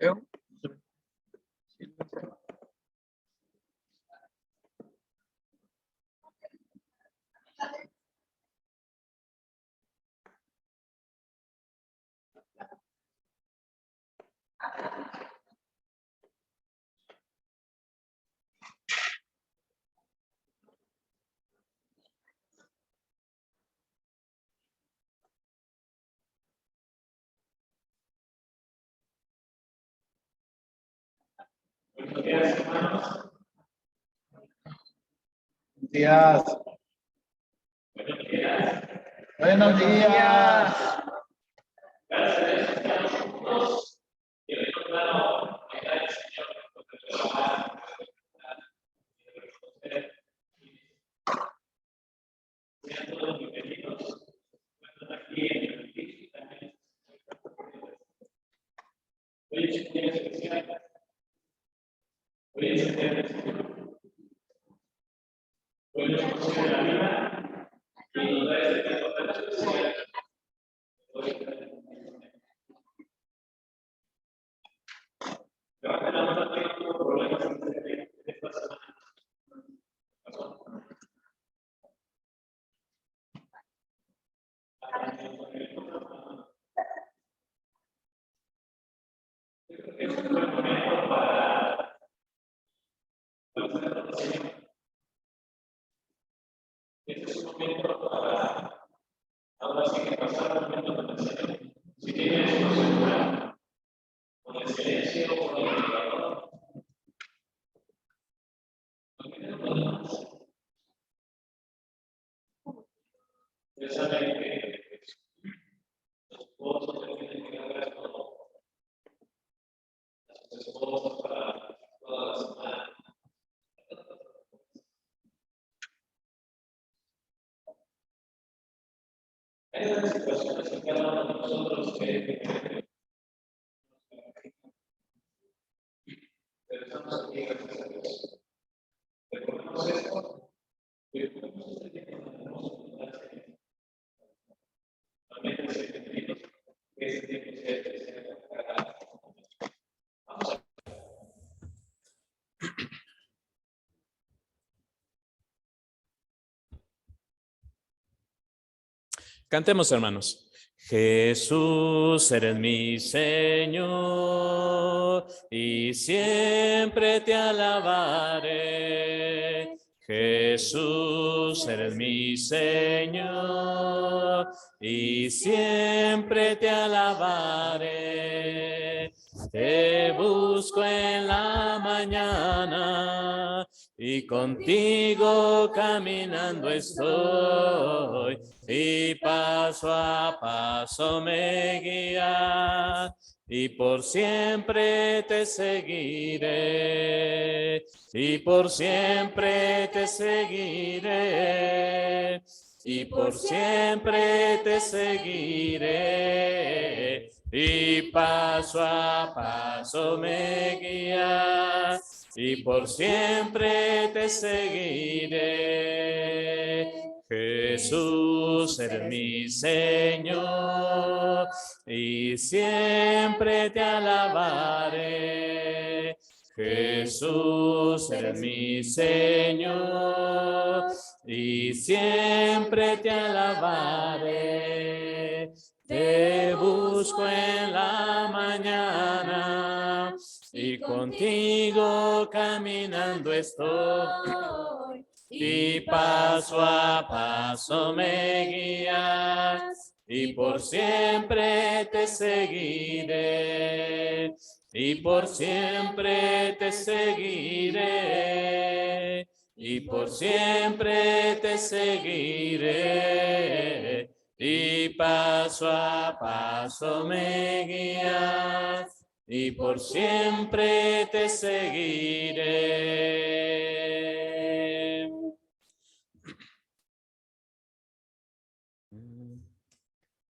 Eu? Buenos días, hermanos. Buenos días. Buenos días. Buenos días. Gracias a Dios estamos juntos. Y hoy nos da el Señor por trabajar. Sean todos bienvenidos. Están aquí en el edificio también. Hoy es un día especial. Hoy es el día del Señor. Hoy nos concede la vida y nos da este tiempo tan especial. Levantamos la mano por problemas de esta semana. Es un buen momento para este es un momento para ahora sí que pasar un momento con el Señor. Si tienes un celular, con el silencio o con el vibrador, lo que no podemos. Ustedes saben que los esposos tienen que hacer todo. Las esposas para toda la semana. Hay unas situaciones en cada uno de nosotros que estamos aquí gracias a Dios. Recordemos esto, que podemos estar teniendo una hermosa abundancia. También es entendido que ese tiempo sea especial para cada uno. Vamos a Cantemos, hermanos. Jesús, eres mi Señor, y siempre te alabaré. Jesús, eres mi Señor, y siempre te alabaré. Te busco en la mañana, y contigo caminando estoy. Y paso a paso me guías, y por siempre te seguiré, y por siempre te seguiré, y por siempre te seguiré, y paso a paso me guías, y por siempre te seguiré. Jesús, eres mi Señor, y siempre te alabaré. Jesús, eres mi Señor, y siempre te alabaré. Te busco en la mañana, y contigo caminando estoy. Y paso a paso me guías, y por siempre te seguiré, y por siempre te seguiré, y por siempre te seguiré, y paso a paso me guías, y por siempre te seguiré.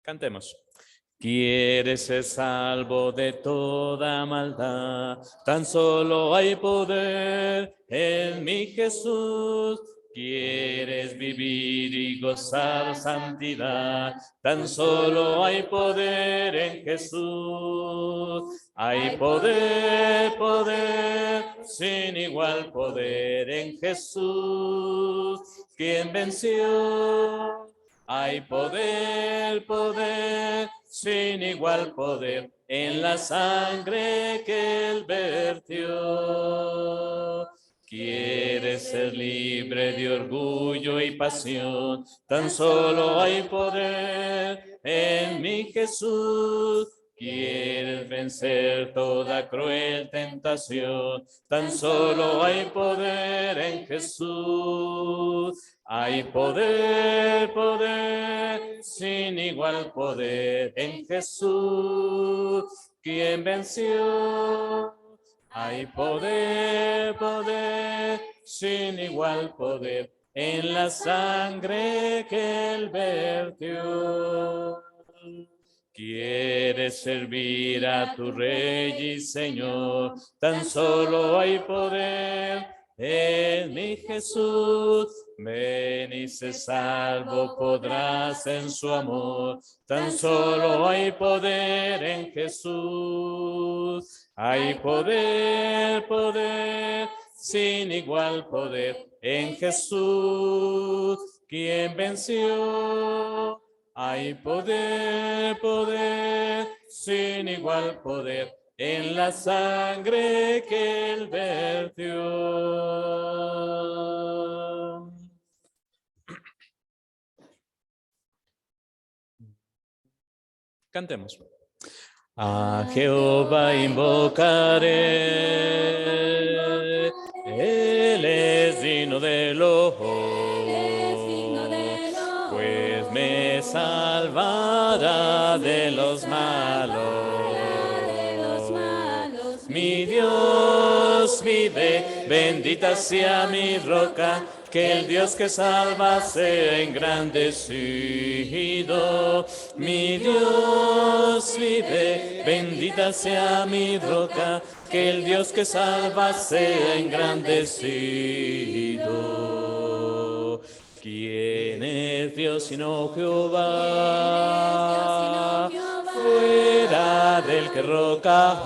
Cantemos. Quieres ser salvo de toda maldad, tan solo hay poder en mi Jesús. Quieres vivir y gozar santidad, tan solo hay poder en Jesús. Hay poder, poder, sin igual poder en Jesús, quien venció. Hay poder, poder, sin igual poder en la sangre que Él vertió. Quieres ser libre de orgullo y pasión, tan solo hay poder en mi Jesús. Quieres vencer toda cruel tentación, tan solo hay poder en Jesús. Hay poder, poder, sin igual poder en Jesús, quien venció. Hay poder, poder, sin igual poder en la sangre que Él vertió. Quieres servir a tu Rey y Señor, tan solo hay poder en mi Jesús. Ven y sé salvo, podrás en su amor, tan solo hay poder en Jesús. Hay poder, poder, sin igual poder en Jesús, quien venció. Hay poder, poder, sin igual poder en la sangre que Él vertió. Cantemos. A Jehová invocaré, Él es digno de loor, pues me salvará de los malos. Mi Dios vive, bendita sea mi roca, que el Dios que salva sea engrandecido. Mi Dios vive, bendita sea mi roca, que el Dios que salva sea engrandecido. ¿Quién es Dios sino Jehová? Fuera del que roca.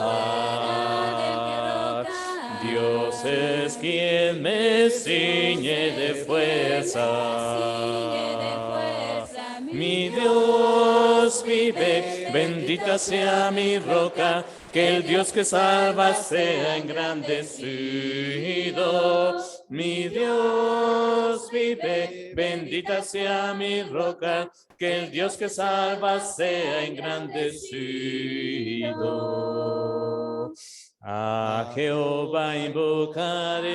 Dios es quien me ciñe de fuerza. Mi Dios vive, bendita sea mi roca, que el Dios que salva sea engrandecido. Mi Dios vive, bendita sea mi roca, que el Dios que salva sea engrandecido. A Jehová invocaré.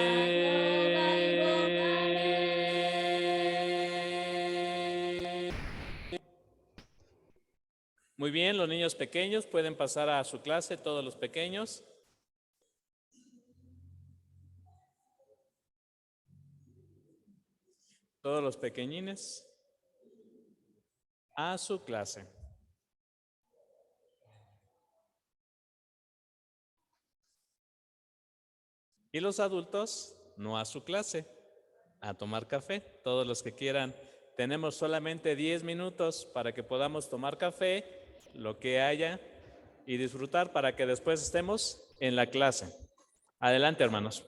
Muy bien, los niños pequeños pueden pasar a su clase, todos los pequeños. Todos los pequeñines a su clase. Y los adultos no a su clase, a tomar café. Todos los que quieran. Tenemos solamente 10 minutos para que podamos tomar café, lo que haya, y disfrutar para que después estemos en la clase. Adelante, hermanos.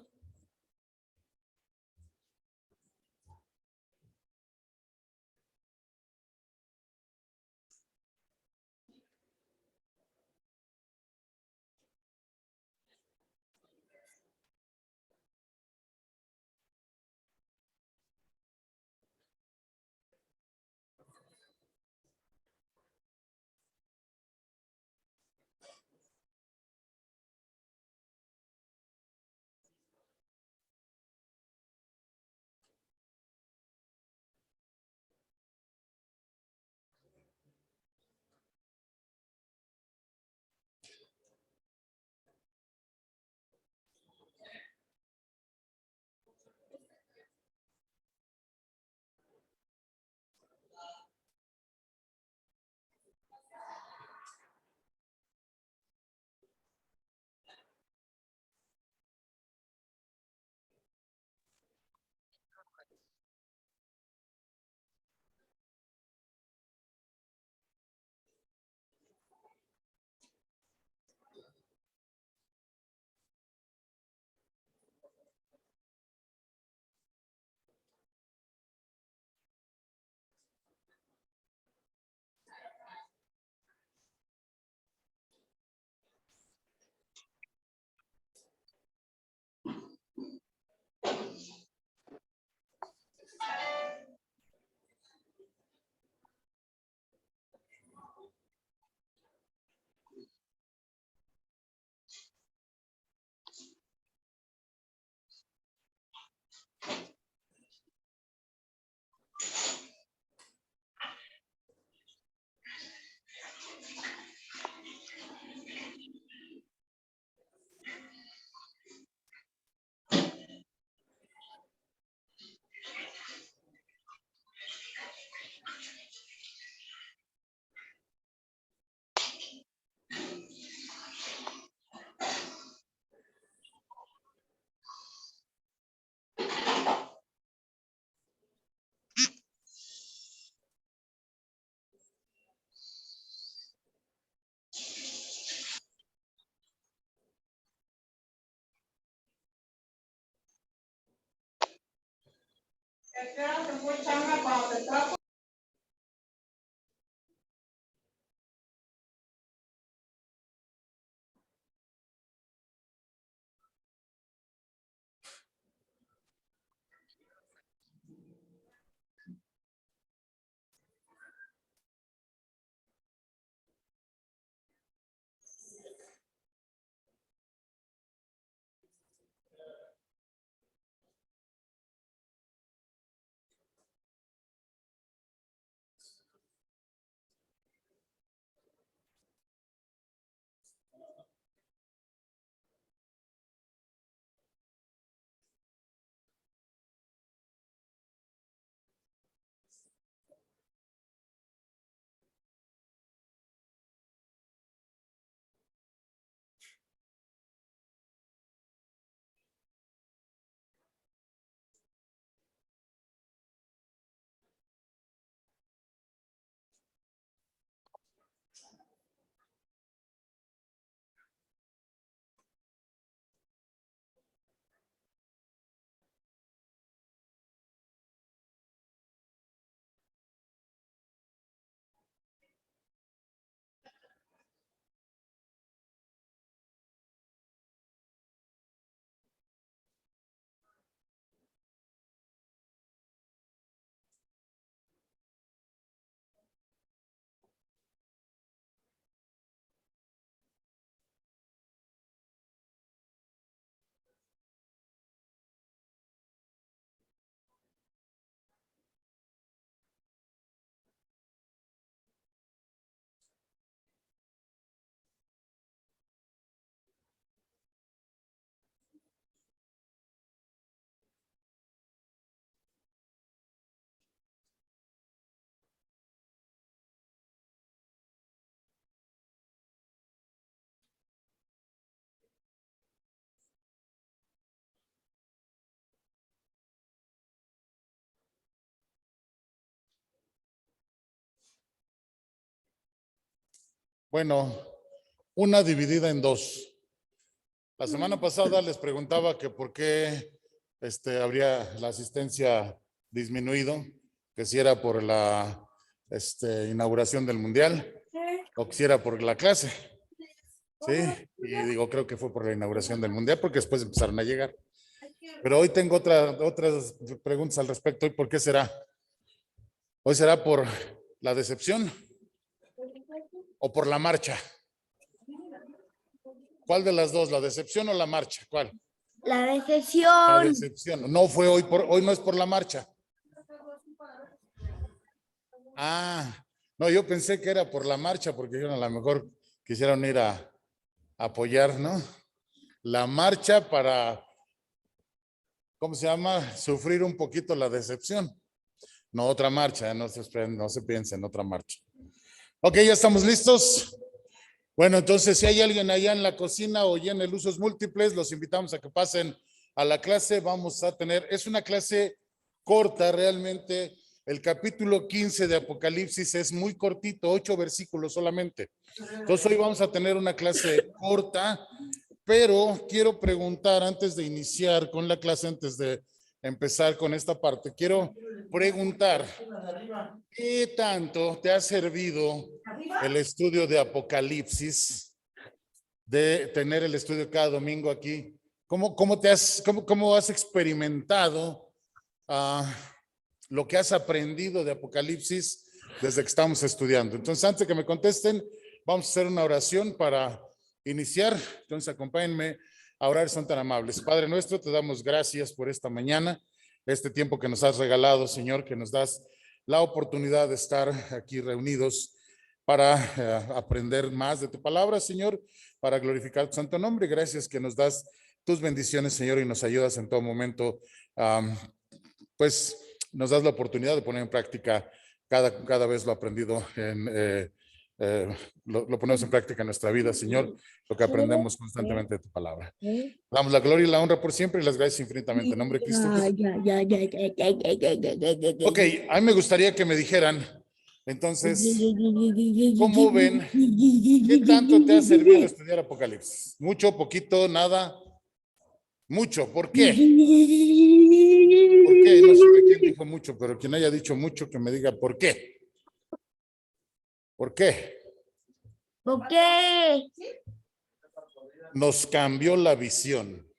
Bueno, una dividida en dos. La semana pasada les preguntaba que por qué habría la asistencia disminuido, que si era por la inauguración del Mundial o que si era por la clase. Sí, y digo, creo que fue por la inauguración del Mundial porque después empezaron a llegar. Pero hoy tengo otras preguntas al respecto. ¿Y por qué será? ¿Hoy será por la decepción o por la marcha? ¿Cuál de las dos? ¿La decepción o la marcha? ¿Cuál? La La decepción. decepción. No fue hoy, hoy no es por la marcha. Ah, no, yo pensé que era por la marcha porque a lo mejor quisieron ir a apoyar, ¿no? La marcha para, ¿cómo se llama? Sufrir un poquito la decepción. No otra marcha, no se piense en otra marcha. Ok, ya estamos listos. Bueno, entonces si hay alguien allá en la cocina o ya en el usos múltiples, los invitamos a que pasen a la clase. Vamos a tener, es una clase corta realmente. El capítulo 15 de Apocalipsis es muy cortito, 8 versículos solamente. Entonces hoy vamos a tener una clase corta, pero quiero preguntar antes de iniciar con la clase, antes de empezar con esta parte, quiero preguntar, ¿qué tanto te ha servido el estudio de Apocalipsis, de tener el estudio cada domingo aquí? ¿Cómo has experimentado lo que has aprendido de Apocalipsis desde que estamos estudiando? Entonces, antes de que me contesten, vamos a hacer una oración para iniciar. Entonces, acompáñenme a orar, son tan amables. Padre nuestro, te damos gracias por esta mañana, este tiempo que nos has regalado, Señor, que nos das la oportunidad de estar aquí reunidos para aprender más de tu palabra, Señor, para glorificar tu santo nombre. Gracias que nos das tus bendiciones, Señor, y nos ayudas en todo momento. Pues nos das la oportunidad de poner en práctica cada vez lo aprendido, lo ponemos en práctica en nuestra vida, Señor, lo que aprendemos constantemente de tu palabra. Damos la gloria y la honra por siempre y las gracias infinitamente. En nombre de Cristo Jesús. Ok, a mí me gustaría que me dijeran, entonces, ¿cómo ven? ¿Qué tanto te ha servido estudiar Apocalipsis? ¿Mucho, poquito, nada? Mucho. ¿Por qué? ¿Por qué? No sé quién dijo mucho, pero quien haya dicho mucho que me diga por qué. ¿Por qué? ¿Por qué? Nos cambió la visión.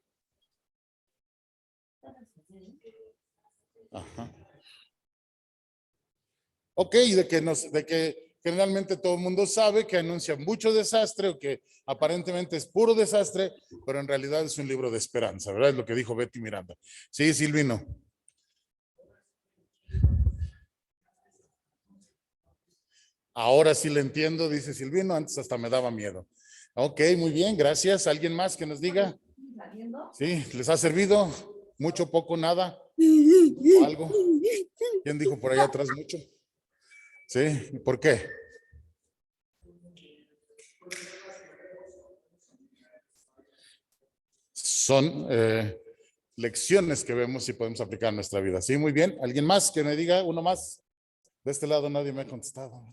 Ajá. Ok, de que generalmente todo el mundo sabe que anuncia mucho desastre o que aparentemente es puro desastre, pero en realidad es un libro de esperanza, ¿verdad? Es lo que dijo Betty Miranda. Sí, Silvino. Ahora sí le entiendo, dice Silvino, antes hasta me daba miedo. Ok, muy bien, gracias. ¿Alguien más que nos diga? Sí, ¿les ha servido? ¿Mucho, poco, nada? ¿O algo? ¿Quién dijo por allá atrás mucho? Sí, ¿por qué? Son lecciones que vemos y podemos aplicar en nuestra vida. Sí, muy bien. ¿Alguien más que me diga? Uno más. De este lado nadie me ha contestado.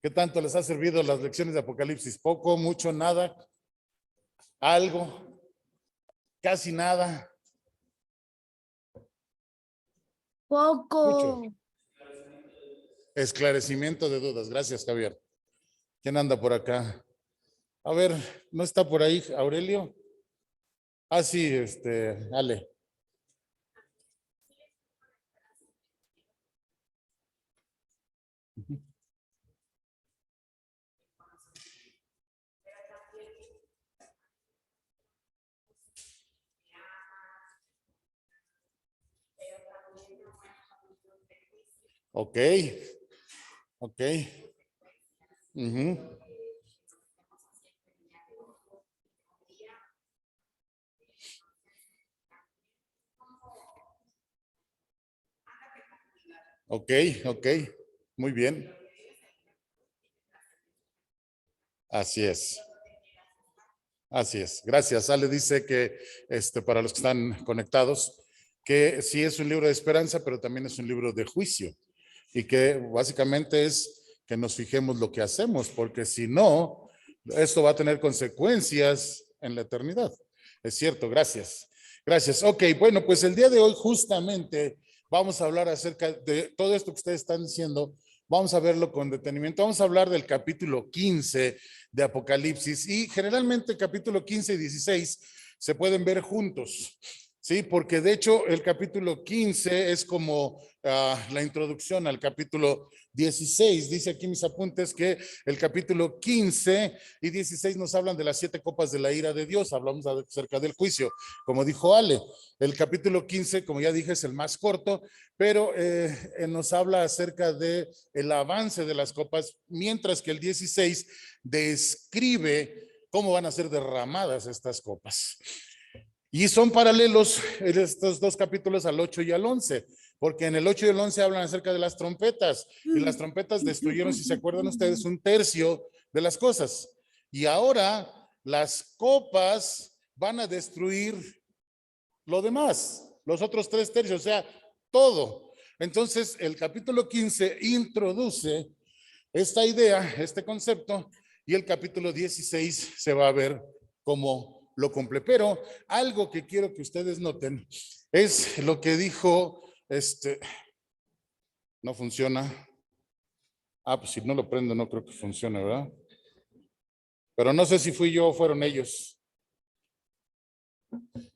¿Qué tanto les ha servido las lecciones de Apocalipsis? ¿Poco, mucho, nada? ¿Algo? ¿Casi nada? Poco. Mucho. Esclarecimiento de dudas. Gracias, Javier. ¿Quién anda por acá? A ver, ¿no está por ahí Aurelio? Ah, sí, Ale. Ok, ok. Ujú. Ok, ok. Muy bien. Así es. Así es. Gracias. Ale dice que para los que están conectados, que sí es un libro de esperanza, pero también es un libro de juicio. Y que básicamente es que nos fijemos lo que hacemos, porque si no, esto va a tener consecuencias en la eternidad. Es cierto, gracias. Gracias. Ok, bueno, pues el día de hoy justamente vamos a hablar acerca de todo esto que ustedes están diciendo. Vamos a verlo con detenimiento. Vamos a hablar del capítulo 15 de Apocalipsis y generalmente capítulo 15 y 16 se pueden ver juntos. Sí, porque de hecho el capítulo 15 es como la introducción al capítulo 16. Dice aquí mis apuntes que el capítulo 15 y 16 nos hablan de las 7 copas de la ira de Dios. Hablamos acerca del juicio, como dijo Ale. El capítulo 15, como ya dije, es el más corto, pero nos habla acerca de el avance de las copas, mientras que el 16 describe cómo van a ser derramadas estas copas. Y son paralelos estos dos capítulos al 8 y al 11, porque en el 8 y el 11 hablan acerca de las trompetas, y las trompetas destruyeron, si se acuerdan ustedes, 1/3 de las cosas. Y ahora las copas van a destruir lo demás, los otros 3/3, o sea, todo. Entonces, el capítulo 15 introduce esta idea, este concepto, y el capítulo 16 se va a ver como lo cumple. Pero algo que quiero que ustedes noten es lo que dijo, no funciona. Ah, pues si no lo prendo no creo que funcione, ¿verdad? Pero no sé si fui yo o fueron ellos.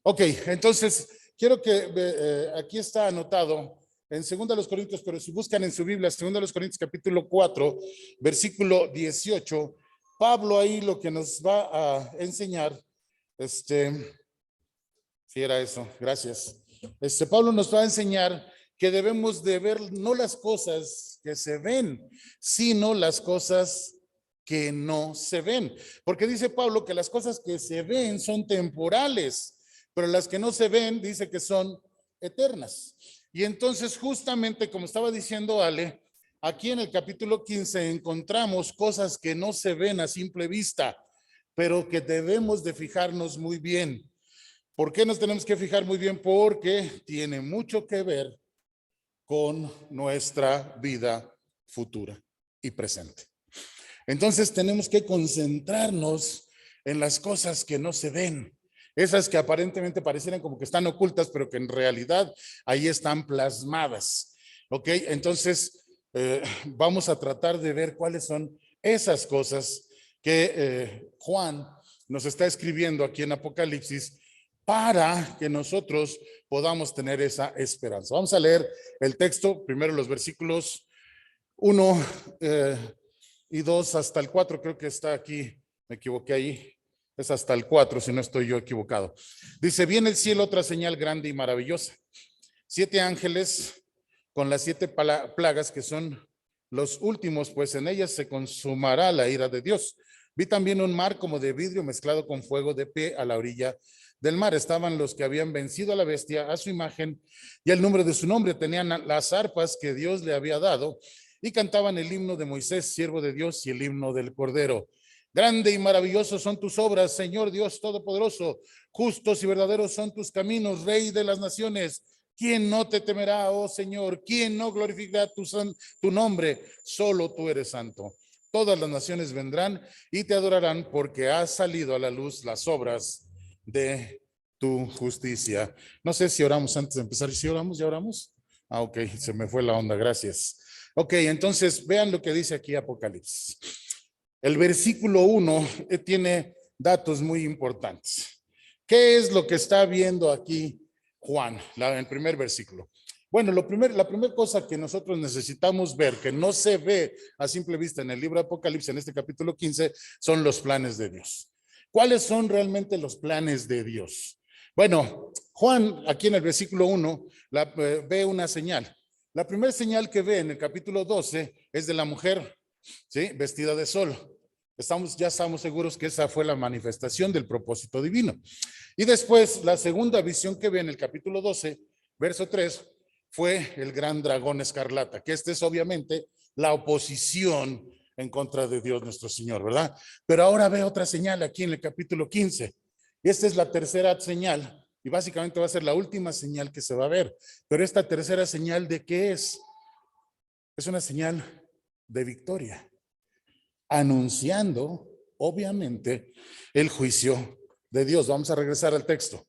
Ok, entonces quiero que aquí está anotado en 2 Corintios, pero si buscan en su Biblia, 2 Corintios capítulo 4, versículo 18, Pablo ahí lo que nos va a enseñar, sí era eso, gracias. Pablo nos va a enseñar que debemos de ver no las cosas que se ven, sino las cosas que no se ven. Porque dice Pablo que las cosas que se ven son temporales, pero las que no se ven dice que son eternas. Y entonces justamente como estaba diciendo Ale, aquí en el capítulo 15 encontramos cosas que no se ven a simple vista, pero que debemos de fijarnos muy bien. ¿Por qué nos tenemos que fijar muy bien? Porque tiene mucho que ver con nuestra vida futura y presente. Entonces tenemos que concentrarnos en las cosas que no se ven, Esas que aparentemente parecieran como que están ocultas, pero que en realidad ahí están plasmadas. ¿Ok? Entonces, vamos a tratar de ver cuáles son esas cosas que Juan nos está escribiendo aquí en Apocalipsis para que nosotros podamos tener esa esperanza. Vamos a leer el texto, primero los versículos 1 y 2 hasta el 4, creo que está aquí, me equivoqué ahí, es hasta el 4 si no estoy yo equivocado. Dice, vi en el cielo otra señal grande y maravillosa, 7 ángeles con las 7 plagas que son los últimos, pues en ellas se consumará la ira de Dios. Vi también un mar como de vidrio mezclado con fuego de pie a la orilla del mar. Estaban los que habían vencido a la bestia, a su imagen y el número de su nombre. Tenían las arpas que Dios le había dado y cantaban el himno de Moisés, siervo de Dios, y el himno del Cordero. Grande y maravilloso son tus obras, Señor Dios Todopoderoso. Justos y verdaderos son tus caminos, Rey de las naciones. ¿Quién no te temerá, oh Señor? ¿Quién no glorificará tu nombre? Solo tú eres santo. Todas las naciones vendrán y te adorarán porque has salido a la luz las obras de tu justicia. No sé si oramos antes de empezar. ¿Sí oramos? ¿Ya oramos? Ah, ok, se me fue la onda, gracias. Ok, entonces vean lo que dice aquí Apocalipsis. El versículo 1 tiene datos muy importantes. ¿Qué es lo que está viendo aquí Juan, el primer versículo? Bueno, la primera cosa que nosotros necesitamos ver, que no se ve a simple vista en el libro de Apocalipsis, en este capítulo 15, son los planes de Dios. ¿Cuáles son realmente los planes de Dios? Bueno, Juan, aquí en el versículo 1, ve una señal. La primera señal que ve en el capítulo 12 es de la mujer, ¿sí? Vestida de sol. Ya estamos seguros que esa fue la manifestación del propósito divino. Y después, la segunda visión que ve en el capítulo 12, verso 3, fue el gran dragón escarlata, que este es obviamente la oposición en contra de Dios nuestro Señor, ¿verdad? Pero ahora ve otra señal aquí en el capítulo 15. Esta es la tercera señal y básicamente va a ser la última señal que se va a ver. Pero esta tercera señal, ¿de qué es? Es una señal de victoria, anunciando obviamente el juicio de Dios. Vamos a regresar al texto.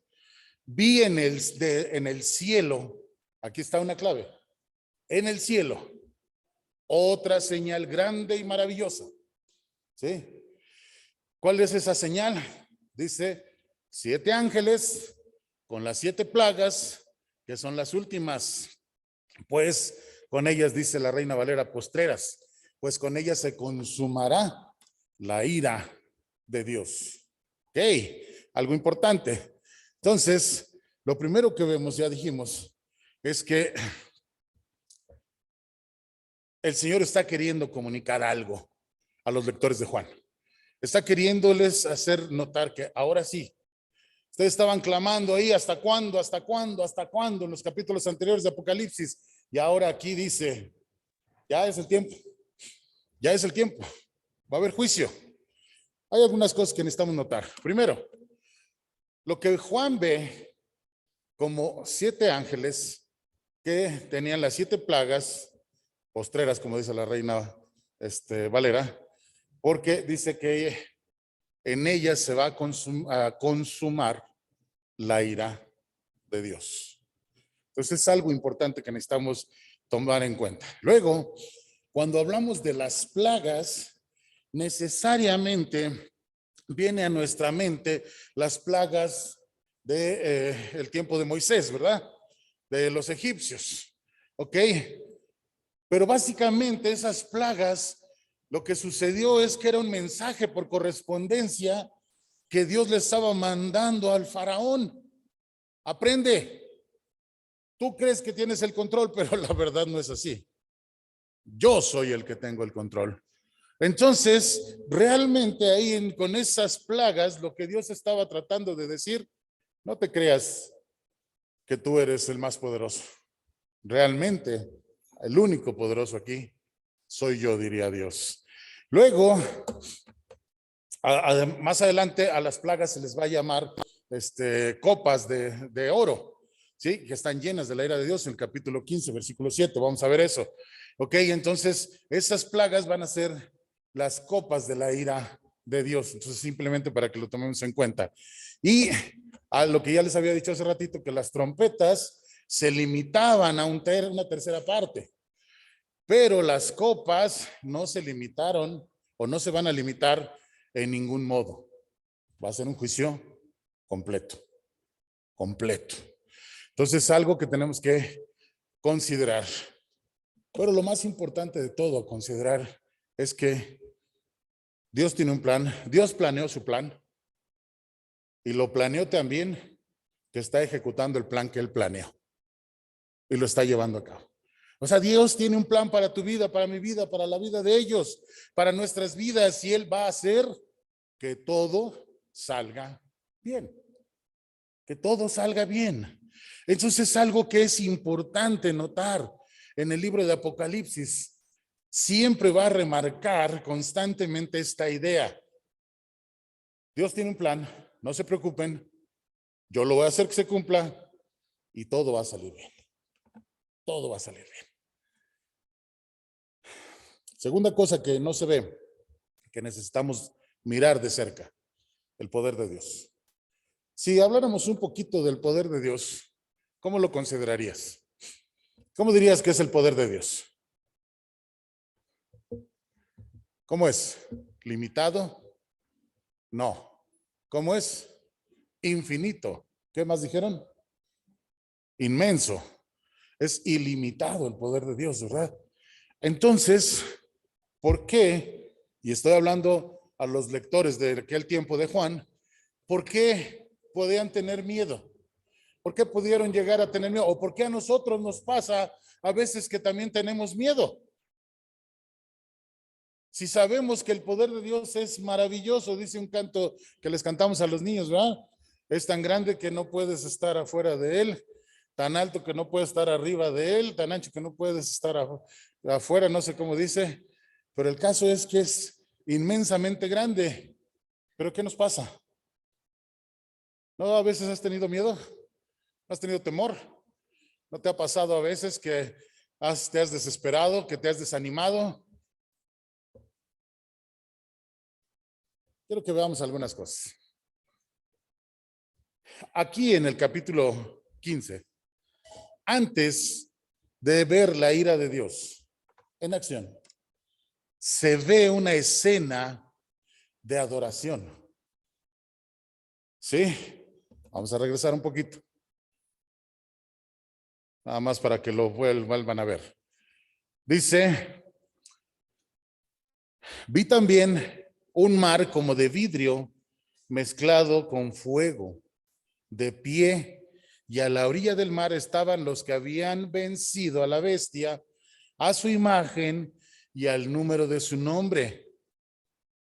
Vi en el cielo, aquí está una clave, en el cielo, otra señal grande y maravillosa. ¿Sí? ¿Cuál es esa señal? Dice 7 ángeles con las 7 plagas, que son las últimas, pues con ellas, dice la Reina Valera, postreras, pues con ellas se consumará la ira de Dios. Ok, algo importante. Entonces, lo primero que vemos, ya dijimos, es que el Señor está queriendo comunicar algo a los lectores de Juan. Está queriéndoles hacer notar que ahora sí, ustedes estaban clamando ahí, ¿hasta cuándo? ¿Hasta cuándo? ¿Hasta cuándo? En los capítulos anteriores de Apocalipsis. Y ahora aquí dice, ya es el tiempo. Ya es el tiempo. Va a haber juicio. Hay algunas cosas que necesitamos notar. Primero, lo que Juan ve como 7 ángeles que tenían las 7 plagas postreras, como dice la Reina Valera, porque dice que en ellas se va a consumar la ira de Dios. Entonces es algo importante que necesitamos tomar en cuenta. Luego, cuando hablamos de las plagas, necesariamente viene a nuestra mente las plagas de el tiempo de Moisés, ¿verdad? De los egipcios, ¿ok? Pero básicamente esas plagas, lo que sucedió es que era un mensaje por correspondencia que Dios le estaba mandando al faraón. Aprende. Tú crees que tienes el control, pero la verdad no es así. Yo soy el que tengo el control. Entonces, realmente ahí con esas plagas, lo que Dios estaba tratando de decir, no te creas que tú eres el más poderoso. Realmente, el único poderoso aquí soy yo, diría Dios. Luego, más adelante a las plagas se les va a llamar copas de oro, ¿sí? Que están llenas de la ira de Dios en el capítulo 15, versículo 7. Vamos a ver eso. Ok, entonces esas plagas van a ser las copas de la ira de Dios. Entonces, simplemente para que lo tomemos en cuenta. Y a lo que ya les había dicho hace ratito, que las trompetas se limitaban a una tercera parte, pero las copas no se limitaron o no se van a limitar en ningún modo. Va a ser un juicio completo. Entonces, algo que tenemos que considerar. Pero lo más importante de todo a considerar es que Dios tiene un plan. Dios planeó su plan y lo planeó también, que está ejecutando el plan que Él planeó y lo está llevando a cabo. O sea, Dios tiene un plan para tu vida, para mi vida, para la vida de ellos, para nuestras vidas, y Él va a hacer que todo salga bien. Que todo salga bien. Entonces es algo que es importante notar en el libro de Apocalipsis. Siempre va a remarcar constantemente esta idea. Dios tiene un plan, no se preocupen, yo lo voy a hacer que se cumpla y todo va a salir bien. Todo va a salir bien. Segunda cosa que no se ve, que necesitamos mirar de cerca, el poder de Dios. Si habláramos un poquito del poder de Dios, ¿cómo lo considerarías? ¿Cómo dirías que es el poder de Dios? ¿Cómo es? ¿Limitado? No. ¿Cómo es? Infinito. ¿Qué más dijeron? Inmenso. Es ilimitado el poder de Dios, ¿verdad? Entonces, ¿por qué? Y estoy hablando a los lectores de aquel tiempo de Juan, ¿por qué podían tener miedo? ¿Por qué pudieron llegar a tener miedo? ¿O por qué a nosotros nos pasa a veces que también tenemos miedo? Si sabemos que el poder de Dios es maravilloso, dice un canto que les cantamos a los niños, ¿verdad? Es tan grande que no puedes estar afuera de él, tan alto que no puedes estar arriba de él, tan ancho que no puedes estar afuera, no sé cómo dice, pero el caso es que es inmensamente grande. ¿Pero qué nos pasa? ¿No a veces has tenido miedo? ¿Has tenido temor? ¿No te ha pasado a veces que te has desesperado, que te has desanimado? Quiero que veamos algunas cosas. Aquí en el capítulo 15, antes de ver la ira de Dios en acción, se ve una escena de adoración. ¿Sí? Vamos a regresar un poquito. Nada más para que lo vuelvan a ver. Dice, vi también un mar como de vidrio mezclado con fuego, de pie, y a la orilla del mar estaban los que habían vencido a la bestia, a su imagen y al número de su nombre.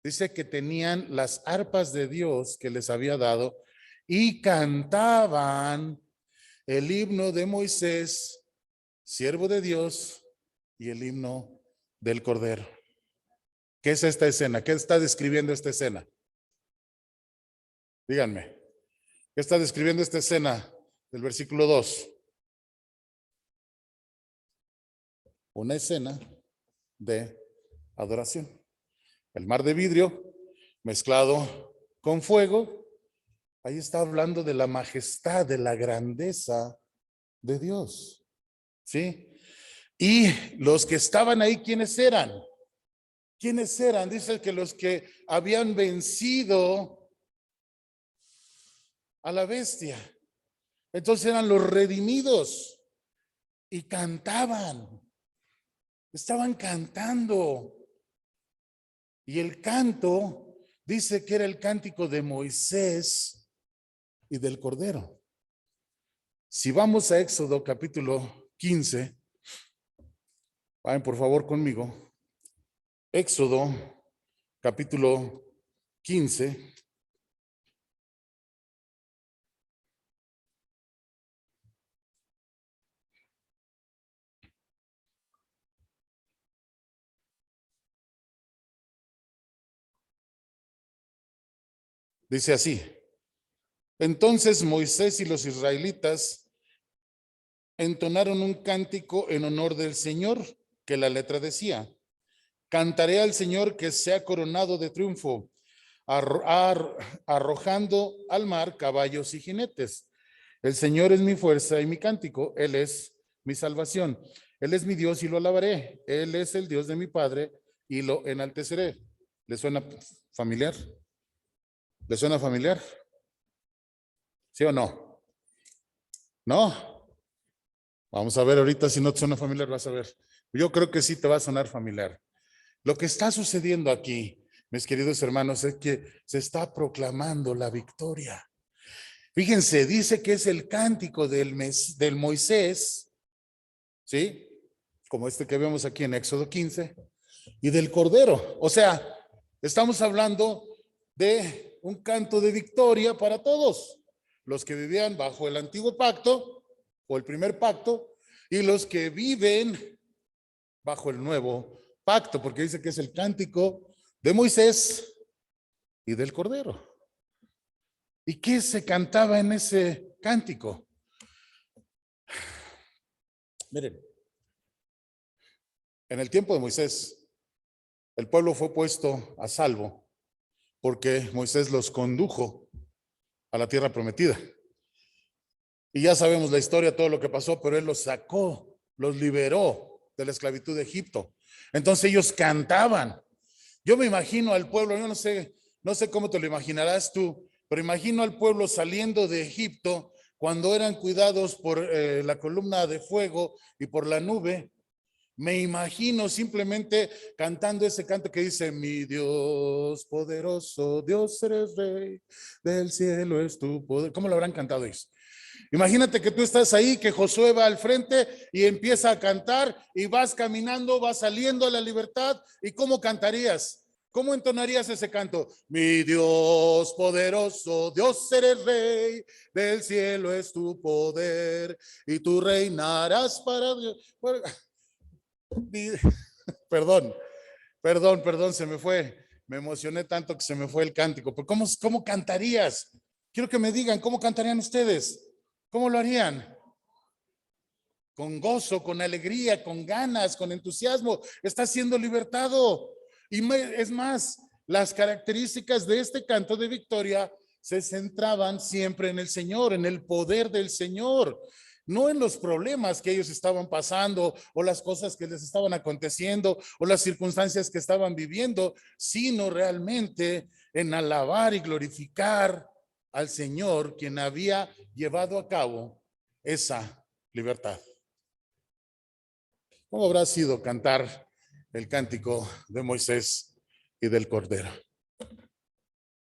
Dice que tenían las arpas de Dios que les había dado y cantaban el himno de Moisés, siervo de Dios, y el himno del Cordero. ¿Qué es esta escena? ¿Qué está describiendo esta escena? Díganme. ¿Qué está describiendo esta escena del versículo 2? Una escena de adoración. El mar de vidrio mezclado con fuego. Ahí está hablando de la majestad, de la grandeza de Dios. ¿Sí? Y los que estaban ahí, ¿quiénes eran? ¿Quiénes eran? Dice que los que habían vencido a la bestia. Entonces eran los redimidos y cantaban. Estaban cantando. Y el canto dice que era el cántico de Moisés y del Cordero. Si vamos a Éxodo capítulo 15, vayan por favor conmigo. Éxodo capítulo 15. Dice así: entonces Moisés y los israelitas entonaron un cántico en honor del Señor, que la letra decía: cantaré al Señor que sea coronado de triunfo, arrojando al mar caballos y jinetes. El Señor es mi fuerza y mi cántico, Él es mi salvación. Él es mi Dios y lo alabaré. Él es el Dios de mi Padre y lo enalteceré. ¿Le suena familiar? ¿Le suena familiar? ¿Sí o no? ¿No? Vamos a ver ahorita si no te suena familiar, vas a ver. Yo creo que sí te va a sonar familiar. Lo que está sucediendo aquí, mis queridos hermanos, es que se está proclamando la victoria. Fíjense, dice que es el cántico del Moisés, ¿sí? Como este que vemos aquí en Éxodo 15, y del Cordero. O sea, estamos hablando de un canto de victoria para todos. Los que vivían bajo el antiguo pacto o el primer pacto y los que viven bajo el nuevo pacto, porque dice que es el cántico de Moisés y del Cordero. ¿Y qué se cantaba en ese cántico? Miren, en el tiempo de Moisés, el pueblo fue puesto a salvo porque Moisés los condujo a la tierra prometida. Y ya sabemos la historia, todo lo que pasó, pero él los sacó, los liberó de la esclavitud de Egipto. Entonces ellos cantaban. Yo me imagino al pueblo, yo no sé cómo te lo imaginarás tú, pero imagino al pueblo saliendo de Egipto cuando eran cuidados por la columna de fuego y por la nube. Me imagino simplemente cantando ese canto que dice: mi Dios poderoso, Dios eres rey, del cielo es tu poder. ¿Cómo lo habrán cantado ellos? Imagínate que tú estás ahí, que Josué va al frente y empieza a cantar y vas caminando, vas saliendo a la libertad. ¿Y cómo cantarías? ¿Cómo entonarías ese canto? Mi Dios poderoso, Dios eres rey, del cielo es tu poder y tú reinarás para Dios. Perdón, se me fue. Me emocioné tanto que se me fue el cántico. Pero ¿cómo cantarías? Quiero que me digan, ¿cómo cantarían ustedes? ¿Cómo lo harían? Con gozo, con alegría, con ganas, con entusiasmo. Está siendo libertado. Es más, las características de este canto de victoria se centraban siempre en el Señor, en el poder del Señor. No en los problemas que ellos estaban pasando o las cosas que les estaban aconteciendo o las circunstancias que estaban viviendo, sino realmente en alabar y glorificar al Señor, quien había llevado a cabo esa libertad. ¿Cómo habrá sido cantar el cántico de Moisés y del Cordero?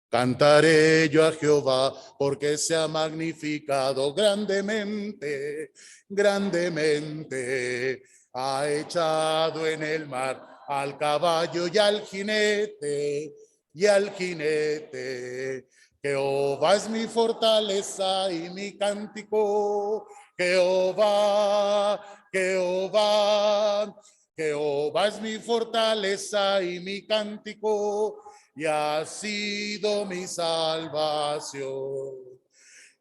Cantaré yo a Jehová porque se ha magnificado grandemente, grandemente. Ha echado en el mar al caballo y al jinete, y al jinete. Jehová es mi fortaleza y mi cántico. Jehová, Jehová, Jehová es mi fortaleza y mi cántico, y ha sido mi salvación.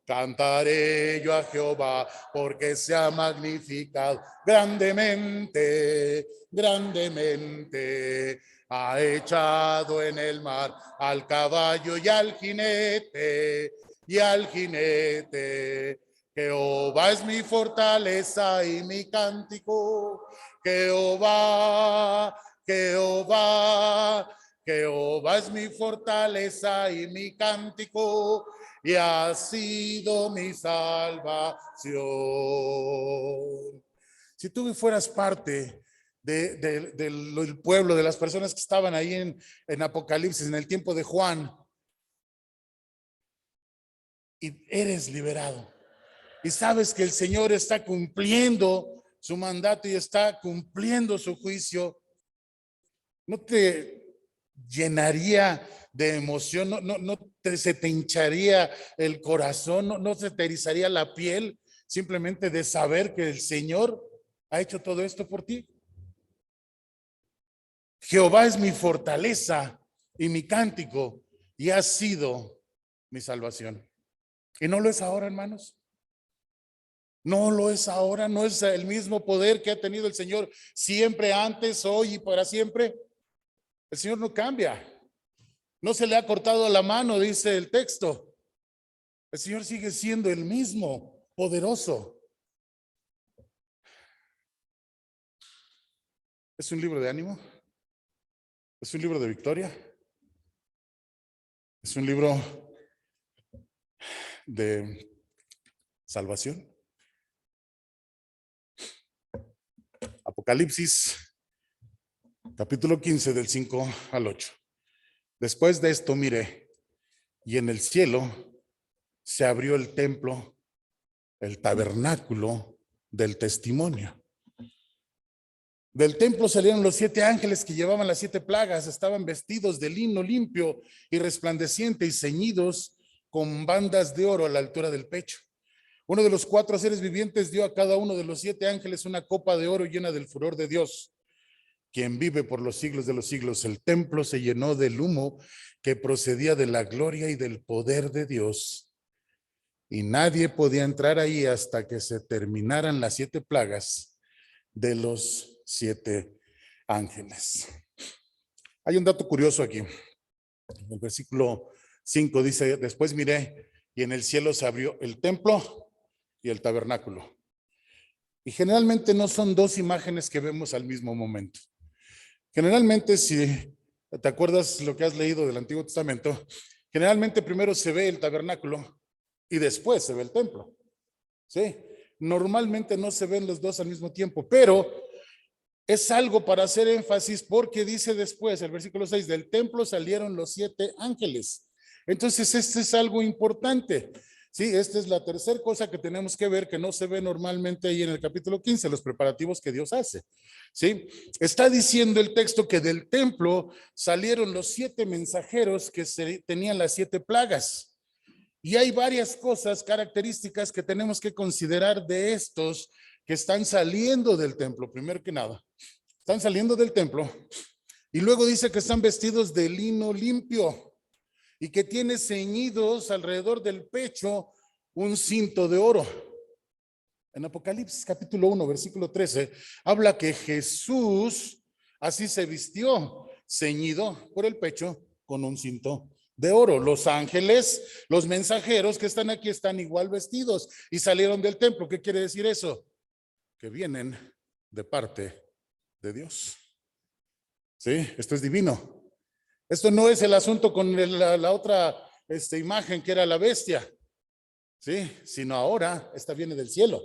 Cantaré yo a Jehová porque se ha magnificado grandemente, grandemente. Ha echado en el mar al caballo y al jinete, y al jinete. Jehová es mi fortaleza y mi cántico. Jehová, Jehová, Jehová es mi fortaleza y mi cántico, y ha sido mi salvación. Si tú fueras parte del pueblo, de las personas que estaban ahí en Apocalipsis, en el tiempo de Juan, y eres liberado, y sabes que el Señor está cumpliendo su mandato y está cumpliendo su juicio, ¿no te llenaría de emoción? ¿Se te hincharía el corazón? ¿No se te erizaría la piel simplemente de saber que el Señor ha hecho todo esto por ti? Jehová es mi fortaleza y mi cántico, y ha sido mi salvación. ¿Y no lo es ahora, hermanos? No lo es ahora, no es el mismo poder que ha tenido el Señor siempre, antes, hoy y para siempre. El Señor no cambia. No se le ha cortado la mano, dice el texto. El Señor sigue siendo el mismo, poderoso. ¿Es un libro de ánimo? ¿Es un libro de victoria? ¿Es un libro de salvación? Apocalipsis, capítulo 15, del 5 al 8. Después de esto miré, y en el cielo se abrió el templo, el tabernáculo del testimonio. Del templo salieron los 7 ángeles que llevaban las 7 plagas. Estaban vestidos de lino limpio y resplandeciente y ceñidos con bandas de oro a la altura del pecho. Uno de los 4 seres vivientes dio a cada uno de los 7 ángeles una copa de oro llena del furor de Dios, quien vive por los siglos de los siglos. El templo se llenó del humo que procedía de la gloria y del poder de Dios. Y nadie podía entrar ahí hasta que se terminaran las 7 plagas de los 7 ángeles. Hay un dato curioso aquí. En el versículo 5 dice, después miré y en el cielo se abrió el templo y el tabernáculo. Y generalmente no son 2 imágenes que vemos al mismo momento. Generalmente, si te acuerdas lo que has leído del Antiguo Testamento, generalmente primero se ve el tabernáculo y después se ve el templo. ¿Sí? Normalmente no se ven los 2 al mismo tiempo, pero es algo para hacer énfasis porque dice después, el versículo 6, del templo salieron los 7 ángeles. Entonces, este es algo importante. Sí, esta es la tercera cosa que tenemos que ver que no se ve normalmente ahí en el capítulo 15, los preparativos que Dios hace. Sí, está diciendo el texto que del templo salieron los 7 mensajeros que tenían las 7 plagas. Y hay varias cosas, características que tenemos que considerar de estos que están saliendo del templo. Primero que nada, están saliendo del templo y luego dice que están vestidos de lino limpio y que tiene ceñidos alrededor del pecho un cinto de oro. En Apocalipsis capítulo 1, versículo 13, habla que Jesús así se vistió, ceñido por el pecho con un cinto de oro. Los ángeles, los mensajeros que están aquí están igual vestidos y salieron del templo. ¿Qué quiere decir eso? Que vienen de parte de Dios. ¿Sí? Esto es divino. Esto no es el asunto con la otra imagen que era la bestia, ¿sí? Sino ahora esta viene del cielo.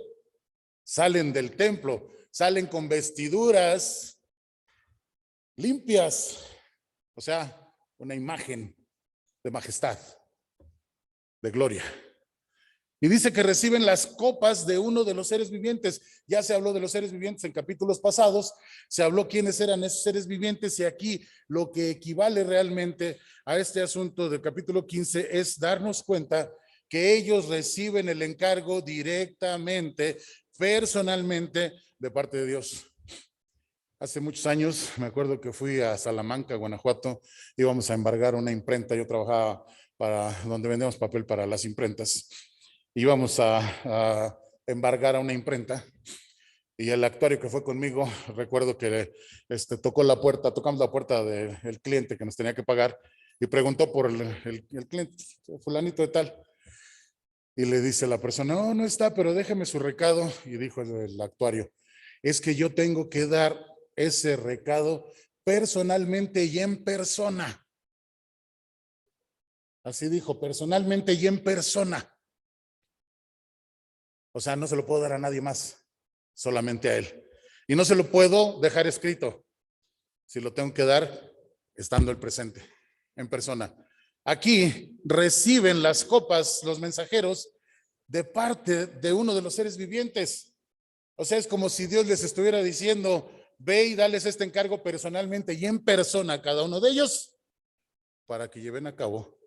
Salen del templo, salen con vestiduras limpias, o sea, una imagen de majestad, de gloria. Y dice que reciben las copas de uno de los seres vivientes. Ya se habló de los seres vivientes en capítulos pasados, se habló quiénes eran esos seres vivientes y aquí lo que equivale realmente a este asunto del capítulo 15 es darnos cuenta que ellos reciben el encargo directamente, personalmente, de parte de Dios. Hace muchos años, me acuerdo que fui a Salamanca, Guanajuato, íbamos a embargar una imprenta, yo trabajaba para donde vendemos papel para las imprentas. Íbamos a embargar a una imprenta y el actuario que fue conmigo, recuerdo que tocamos la puerta del cliente que nos tenía que pagar y preguntó por el cliente, fulanito de tal. Y le dice la persona, no, no está, pero déjeme su recado. Y dijo el actuario, es que yo tengo que dar ese recado personalmente y en persona. Así dijo, personalmente y en persona. O sea, no se lo puedo dar a nadie más, solamente a él. Y no se lo puedo dejar escrito, si lo tengo que dar estando el presente, en persona. Aquí reciben las copas los mensajeros de parte de uno de los seres vivientes. O sea, es como si Dios les estuviera diciendo, ve y dales este encargo personalmente y en persona a cada uno de ellos para que lleven a cabo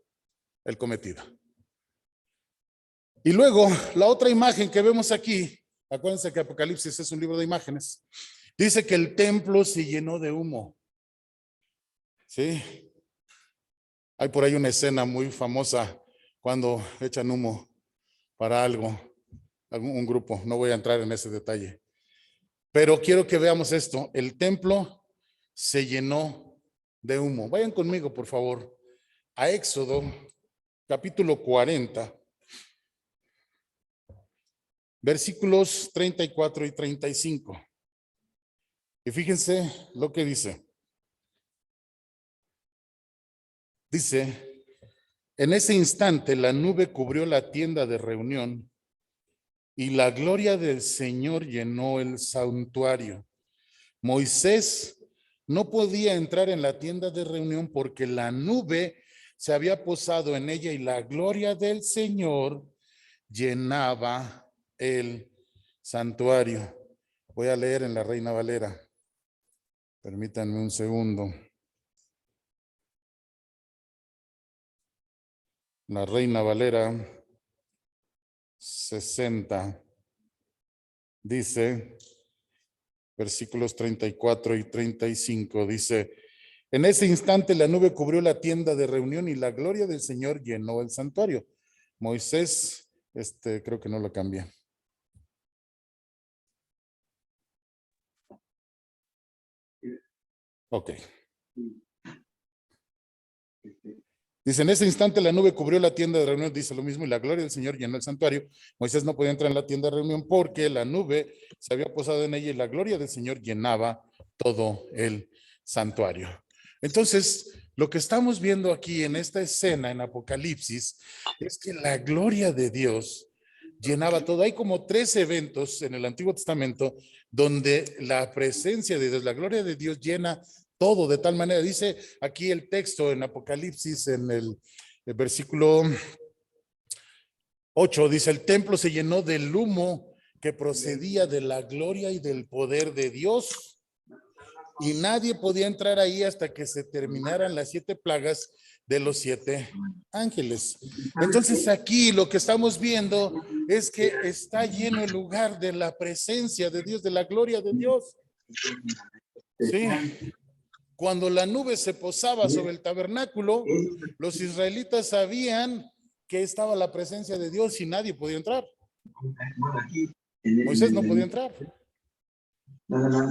el cometido. Y luego, la otra imagen que vemos aquí, acuérdense que Apocalipsis es un libro de imágenes, dice que el templo se llenó de humo. ¿Sí? Hay por ahí una escena muy famosa cuando echan humo para un grupo. No voy a entrar en ese detalle. Pero quiero que veamos esto. El templo se llenó de humo. Vayan conmigo, por favor, a Éxodo, capítulo 40, versículos 34 y 35. Y fíjense lo que dice. Dice, en ese instante la nube cubrió la tienda de reunión y la gloria del Señor llenó el santuario. Moisés no podía entrar en la tienda de reunión porque la nube se había posado en ella y la gloria del Señor llenaba el santuario. Voy a leer en la Reina Valera. Permítanme un segundo. La Reina Valera 60 dice, versículos 34 y 35, dice, en ese instante la nube cubrió la tienda de reunión y la gloria del Señor llenó el santuario. Moisés, creo que no lo cambié. Ok. Dice, en ese instante la nube cubrió la tienda de reunión, dice lo mismo, y la gloria del Señor llenó el santuario. Moisés no podía entrar en la tienda de reunión porque la nube se había posado en ella y la gloria del Señor llenaba todo el santuario. Entonces, lo que estamos viendo aquí en esta escena en Apocalipsis es que la gloria de Dios llenaba todo. Hay como 3 eventos en el Antiguo Testamento donde la presencia de Dios, la gloria de Dios llena todo de tal manera. Dice aquí el texto en Apocalipsis, en el versículo 8, dice, el templo se llenó del humo que procedía de la gloria y del poder de Dios. Y nadie podía entrar ahí hasta que se terminaran las 7 plagas de los 7 ángeles. Entonces aquí lo que estamos viendo es que está lleno el lugar de la presencia de Dios, de la gloria de Dios. Sí. Cuando la nube se posaba sobre el tabernáculo, los israelitas sabían que estaba la presencia de Dios y nadie podía entrar. Moisés no podía entrar.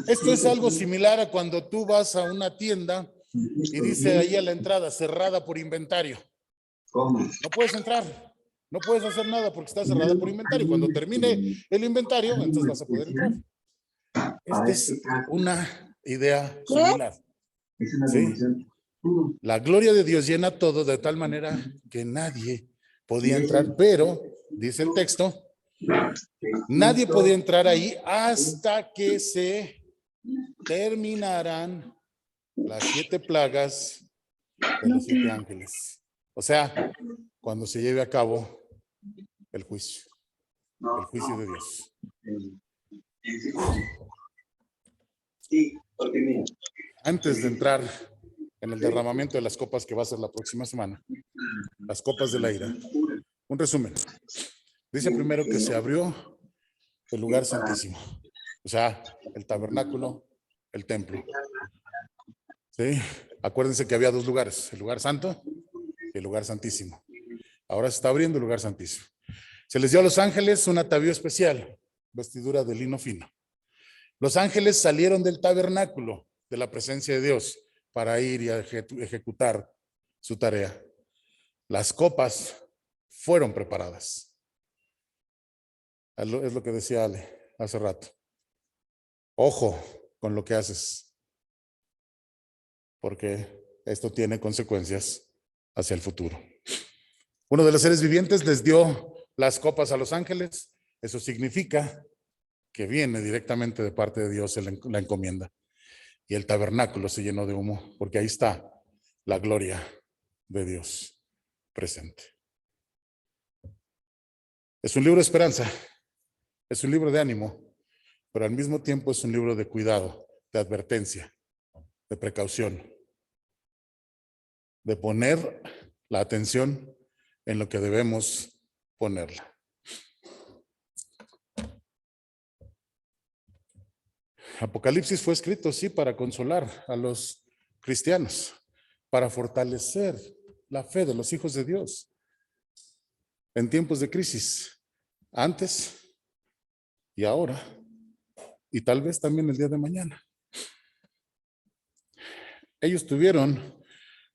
Esto es algo similar a cuando tú vas a una tienda y dice ahí a la entrada, cerrada por inventario. No puedes entrar, no puedes hacer nada porque está cerrada por inventario. Cuando termine el inventario, entonces vas a poder entrar. Esta es una idea similar. ¿Sí? La gloria de Dios llena todo de tal manera que nadie podía entrar, pero, dice el texto, nadie podía entrar ahí hasta que se terminarán las 7 plagas de los 7 ángeles. O sea, cuando se lleve a cabo el juicio de Dios. Antes de entrar en el derramamiento de las copas que va a ser la próxima semana, las copas de la ira. Un resumen. Dice primero que se abrió el lugar santísimo, o sea, el tabernáculo, el templo. ¿Sí? Acuérdense que había 2 lugares, el lugar santo y el lugar santísimo. Ahora se está abriendo el lugar santísimo. Se les dio a los ángeles un atavío especial, vestidura de lino fino. Los ángeles salieron del tabernáculo de la presencia de Dios para ir y ejecutar su tarea. Las copas fueron preparadas. Es lo que decía Ale hace rato. Ojo con lo que haces, porque esto tiene consecuencias hacia el futuro. Uno de los seres vivientes les dio las copas a los ángeles. Eso significa que viene directamente de parte de Dios la encomienda. Y el tabernáculo se llenó de humo, porque ahí está la gloria de Dios presente. Es un libro de esperanza, es un libro de ánimo, pero al mismo tiempo es un libro de cuidado, de advertencia, de precaución, de poner la atención en lo que debemos ponerla. Apocalipsis fue escrito, sí, para consolar a los cristianos, para fortalecer la fe de los hijos de Dios en tiempos de crisis, antes y ahora, y tal vez también el día de mañana. Ellos tuvieron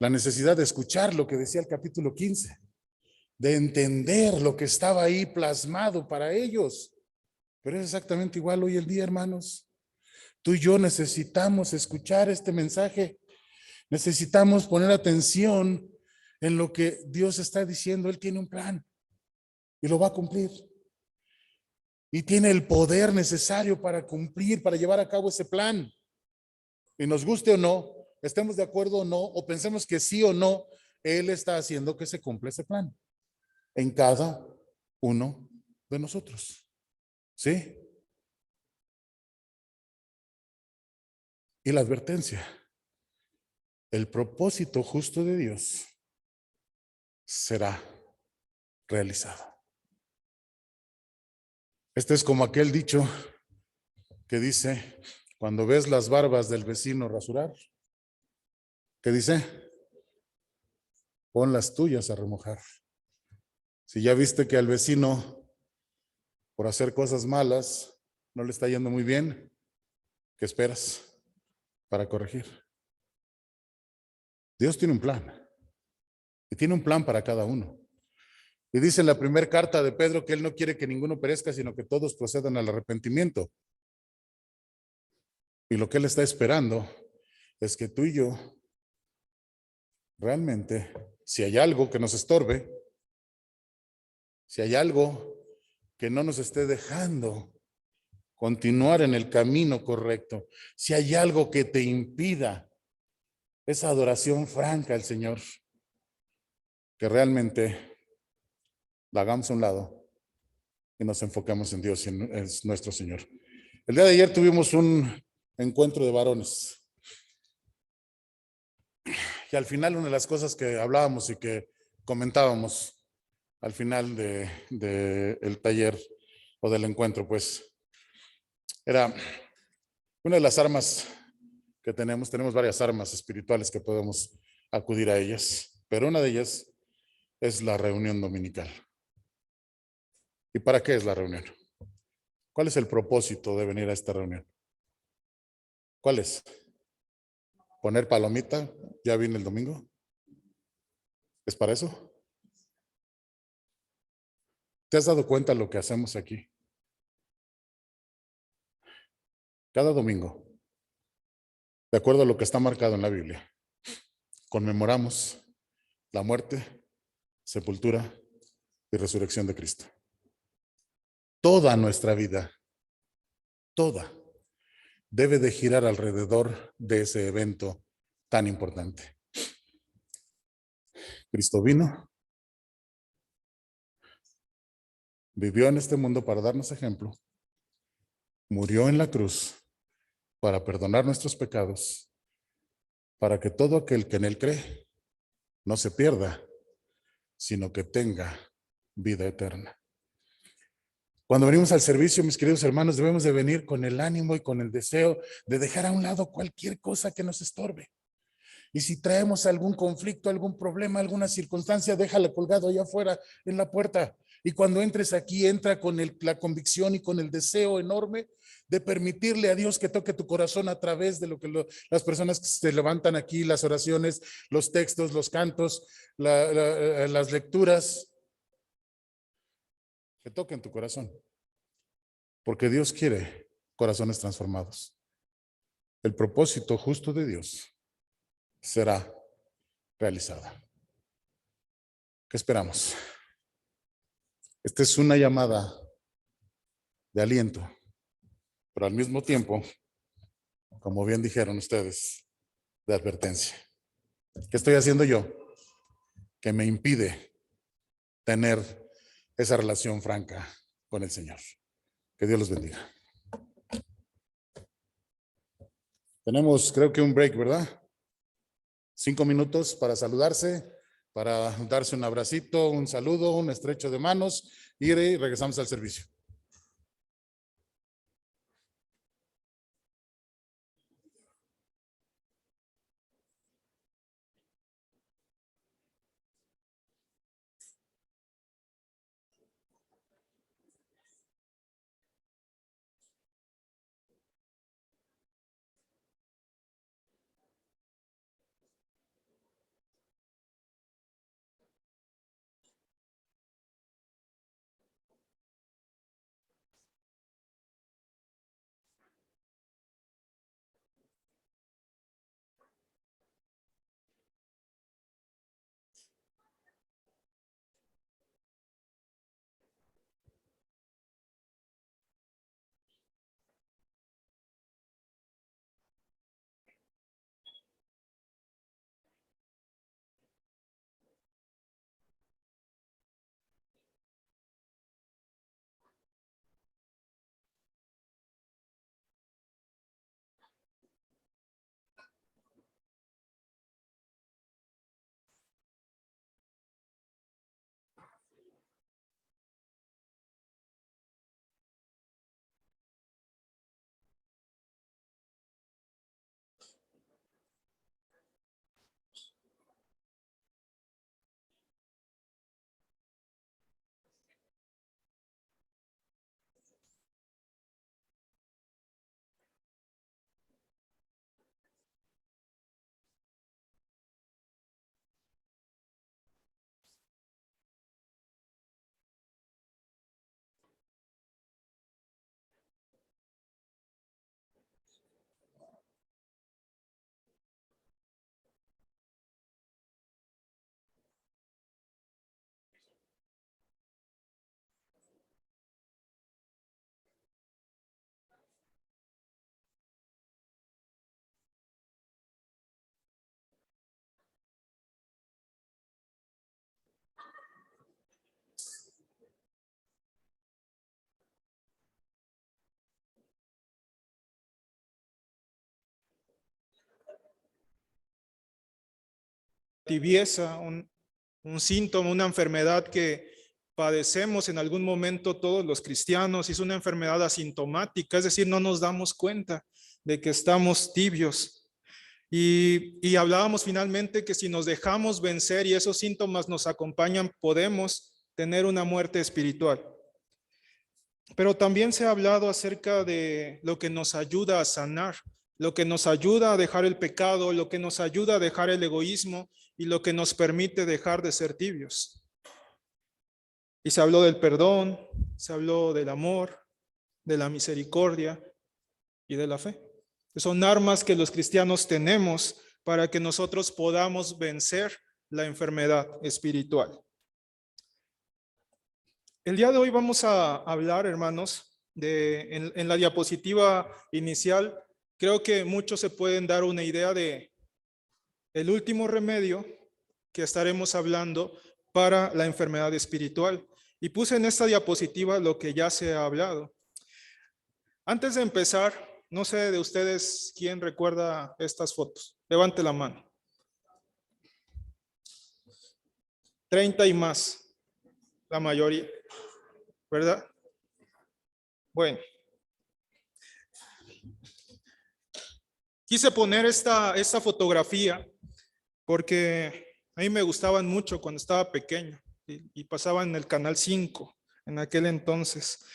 la necesidad de escuchar lo que decía el capítulo 15, de entender lo que estaba ahí plasmado para ellos. Pero es exactamente igual hoy en día, hermanos. Tú y yo necesitamos escuchar este mensaje. Necesitamos poner atención en lo que Dios está diciendo. Él tiene un plan y lo va a cumplir. Y tiene el poder necesario para cumplir, para llevar a cabo ese plan. Y nos guste o no, estemos de acuerdo o no, o pensemos que sí o no, Él está haciendo que se cumpla ese plan en cada uno de nosotros. ¿Sí? Y la advertencia, el propósito justo de Dios será realizado. Este es como aquel dicho que dice, cuando ves las barbas del vecino rasurar, ¿qué dice? Pon las tuyas a remojar. Si ya viste que al vecino, por hacer cosas malas, no le está yendo muy bien, ¿qué esperas para corregir? Dios tiene un plan. Y tiene un plan para cada uno. Y dice en la primera carta de Pedro que Él no quiere que ninguno perezca, sino que todos procedan al arrepentimiento. Y lo que Él está esperando es que tú y yo, realmente, si hay algo que nos estorbe, si hay algo que no nos esté dejando continuar en el camino correcto, si hay algo que te impida esa adoración franca al Señor, que realmente la hagamos a un lado y nos enfocamos en Dios y en nuestro Señor. El día de ayer tuvimos un encuentro de varones y al final una de las cosas que hablábamos y que comentábamos al final de el taller o del encuentro, pues, era una de las armas que tenemos varias armas espirituales que podemos acudir a ellas, pero una de ellas es la reunión dominical. ¿Y para qué es la reunión? ¿Cuál es el propósito de venir a esta reunión? ¿Cuál es? ¿Poner palomita? ¿Ya viene el domingo? ¿Es para eso? ¿Te has dado cuenta de lo que hacemos aquí? Cada domingo, de acuerdo a lo que está marcado en la Biblia, conmemoramos la muerte, sepultura y resurrección de Cristo. Toda nuestra vida, toda, debe de girar alrededor de ese evento tan importante. Cristo vino, vivió en este mundo para darnos ejemplo, murió en la cruz para perdonar nuestros pecados, para que todo aquel que en Él cree no se pierda, sino que tenga vida eterna. Cuando venimos al servicio, mis queridos hermanos, debemos de venir con el ánimo y con el deseo de dejar a un lado cualquier cosa que nos estorbe. Y si traemos algún conflicto, algún problema, alguna circunstancia, déjala colgado allá afuera en la puerta. Y cuando entres aquí, entra con la convicción y con el deseo enorme de permitirle a Dios que toque tu corazón a través de lo que las personas que se levantan aquí, las oraciones, los textos, los cantos, las lecturas, que toquen tu corazón. Porque Dios quiere corazones transformados. El propósito justo de Dios será realizada. ¿Qué esperamos? Esta es una llamada de aliento, pero al mismo tiempo, como bien dijeron ustedes, de advertencia. ¿Qué estoy haciendo yo? Que me impide tener esa relación franca con el Señor. Que Dios los bendiga. Tenemos, creo que un break, ¿verdad? 5 minutos para saludarse, para darse un abracito, un saludo, un estrecho de manos y regresamos al servicio. tibieza, un síntoma, una enfermedad que padecemos en algún momento todos los cristianos. Es una enfermedad asintomática, es decir, no nos damos cuenta de que estamos tibios. Y hablábamos finalmente que si nos dejamos vencer y esos síntomas nos acompañan, podemos tener una muerte espiritual. Pero también se ha hablado acerca de lo que nos ayuda a sanar, lo que nos ayuda a dejar el pecado, lo que nos ayuda a dejar el egoísmo y lo que nos permite dejar de ser tibios. Y se habló del perdón, se habló del amor, de la misericordia y de la fe. Son armas que los cristianos tenemos para que nosotros podamos vencer la enfermedad espiritual. El día de hoy vamos a hablar, hermanos, en la diapositiva inicial, creo que muchos se pueden dar una idea de el último remedio que estaremos hablando para la enfermedad espiritual. Y puse en esta diapositiva lo que ya se ha hablado. Antes de empezar, no sé de ustedes quién recuerda estas fotos. Levante la mano. 30 y más, la mayoría, ¿verdad? Bueno. Quise poner esta fotografía porque a mí me gustaban mucho cuando estaba pequeño y pasaban en el Canal 5 en aquel entonces.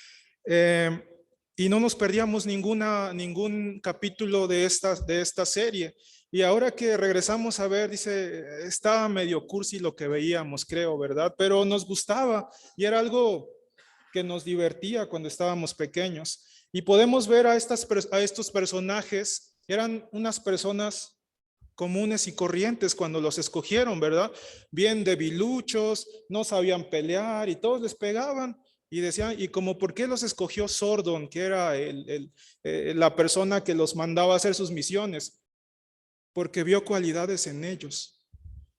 Y no nos perdíamos ningún capítulo de esta serie. Y ahora que regresamos a ver, dice, estaba medio cursi lo que veíamos, creo, ¿verdad? Pero nos gustaba y era algo que nos divertía cuando estábamos pequeños. Y podemos ver a estos personajes, eran unas personas comunes y corrientes cuando los escogieron, ¿verdad? Bien debiluchos, no sabían pelear y todos les pegaban. Y decían, ¿y como por qué los escogió Sordon, que era la persona que los mandaba a hacer sus misiones? Porque vio cualidades en ellos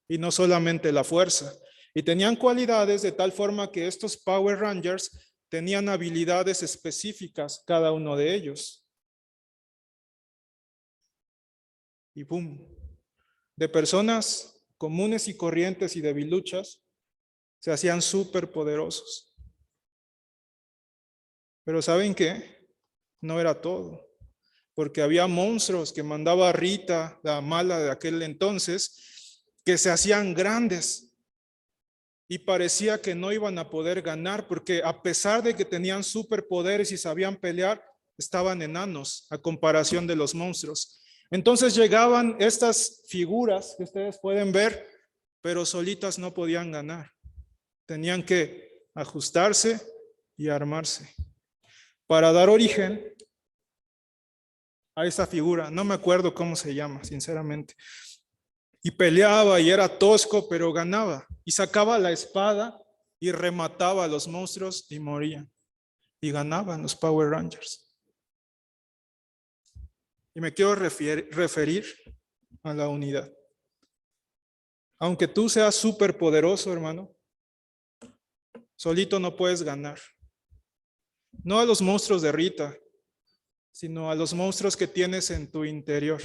y no solamente la fuerza. Y tenían cualidades de tal forma que estos Power Rangers tenían habilidades específicas, cada uno de ellos. Y boom, de personas comunes y corrientes y debiluchas, se hacían súper poderosos. Pero ¿saben qué? No era todo, porque había monstruos que mandaba Rita, la mala de aquel entonces, que se hacían grandes y parecía que no iban a poder ganar, porque a pesar de que tenían superpoderes y sabían pelear, estaban enanos a comparación de los monstruos. Entonces llegaban estas figuras que ustedes pueden ver, pero solitas no podían ganar. Tenían que ajustarse y armarse para dar origen a esa figura. No me acuerdo cómo se llama, sinceramente. Y peleaba y era tosco, pero ganaba. Y sacaba la espada y remataba a los monstruos y morían. Y ganaban los Power Rangers. Y me quiero referir a la unidad. Aunque tú seas súper poderoso, hermano, solito no puedes ganar. No a los monstruos de Rita, sino a los monstruos que tienes en tu interior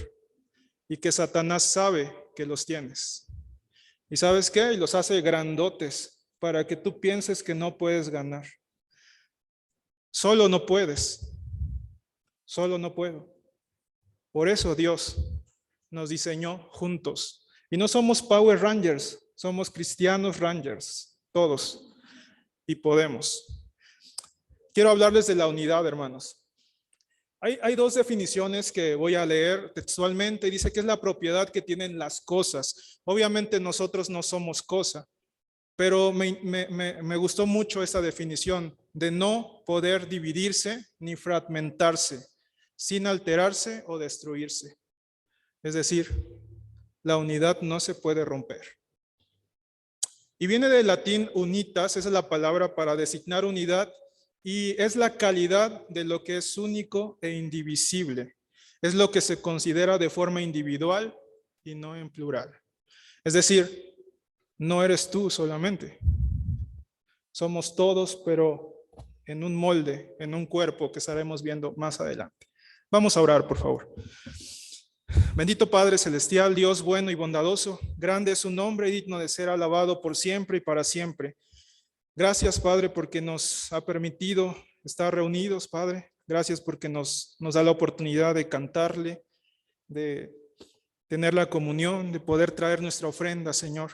y que Satanás sabe que los tienes. ¿Y sabes qué? Y los hace grandotes para que tú pienses que no puedes ganar. Solo no puedes. Solo no puedo. Por eso Dios nos diseñó juntos. Y no somos Power Rangers, somos cristianos Rangers, todos. Y podemos. Quiero hablarles de la unidad, hermanos. Hay dos definiciones que voy a leer textualmente. Dice que es la propiedad que tienen las cosas. Obviamente nosotros no somos cosa, pero me gustó mucho esa definición de no poder dividirse ni fragmentarse, sin alterarse o destruirse. Es decir, la unidad no se puede romper. Y viene del latín unitas, esa es la palabra para designar unidad, y es la calidad de lo que es único e indivisible. Es lo que se considera de forma individual y no en plural. Es decir, no eres tú solamente. Somos todos, pero en un molde, en un cuerpo que estaremos viendo más adelante. Vamos a orar, por favor. Bendito Padre Celestial, Dios bueno y bondadoso, grande es su nombre y digno de ser alabado por siempre y para siempre. Gracias, Padre, porque nos ha permitido estar reunidos, Padre. Gracias porque nos da la oportunidad de cantarle, de tener la comunión, de poder traer nuestra ofrenda, Señor.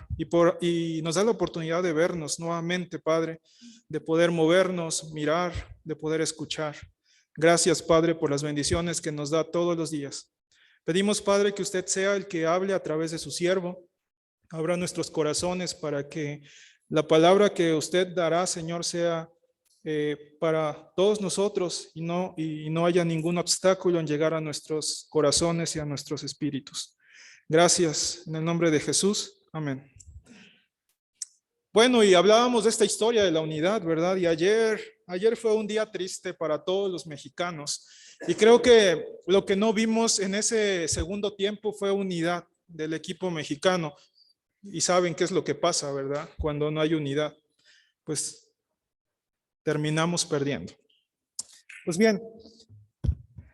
Y nos da la oportunidad de vernos nuevamente, Padre, de poder movernos, mirar, de poder escuchar. Gracias, Padre, por las bendiciones que nos da todos los días. Pedimos, Padre, que usted sea el que hable a través de su siervo. Abra nuestros corazones para que la palabra que usted dará, Señor, sea para todos nosotros y no haya ningún obstáculo en llegar a nuestros corazones y a nuestros espíritus. Gracias, en el nombre de Jesús. Amén. Bueno, y hablábamos de esta historia de la unidad, ¿verdad? Y ayer fue un día triste para todos los mexicanos. Y creo que lo que no vimos en ese segundo tiempo fue unidad del equipo mexicano. Y saben qué es lo que pasa, ¿verdad? Cuando no hay unidad, pues terminamos perdiendo. Pues bien,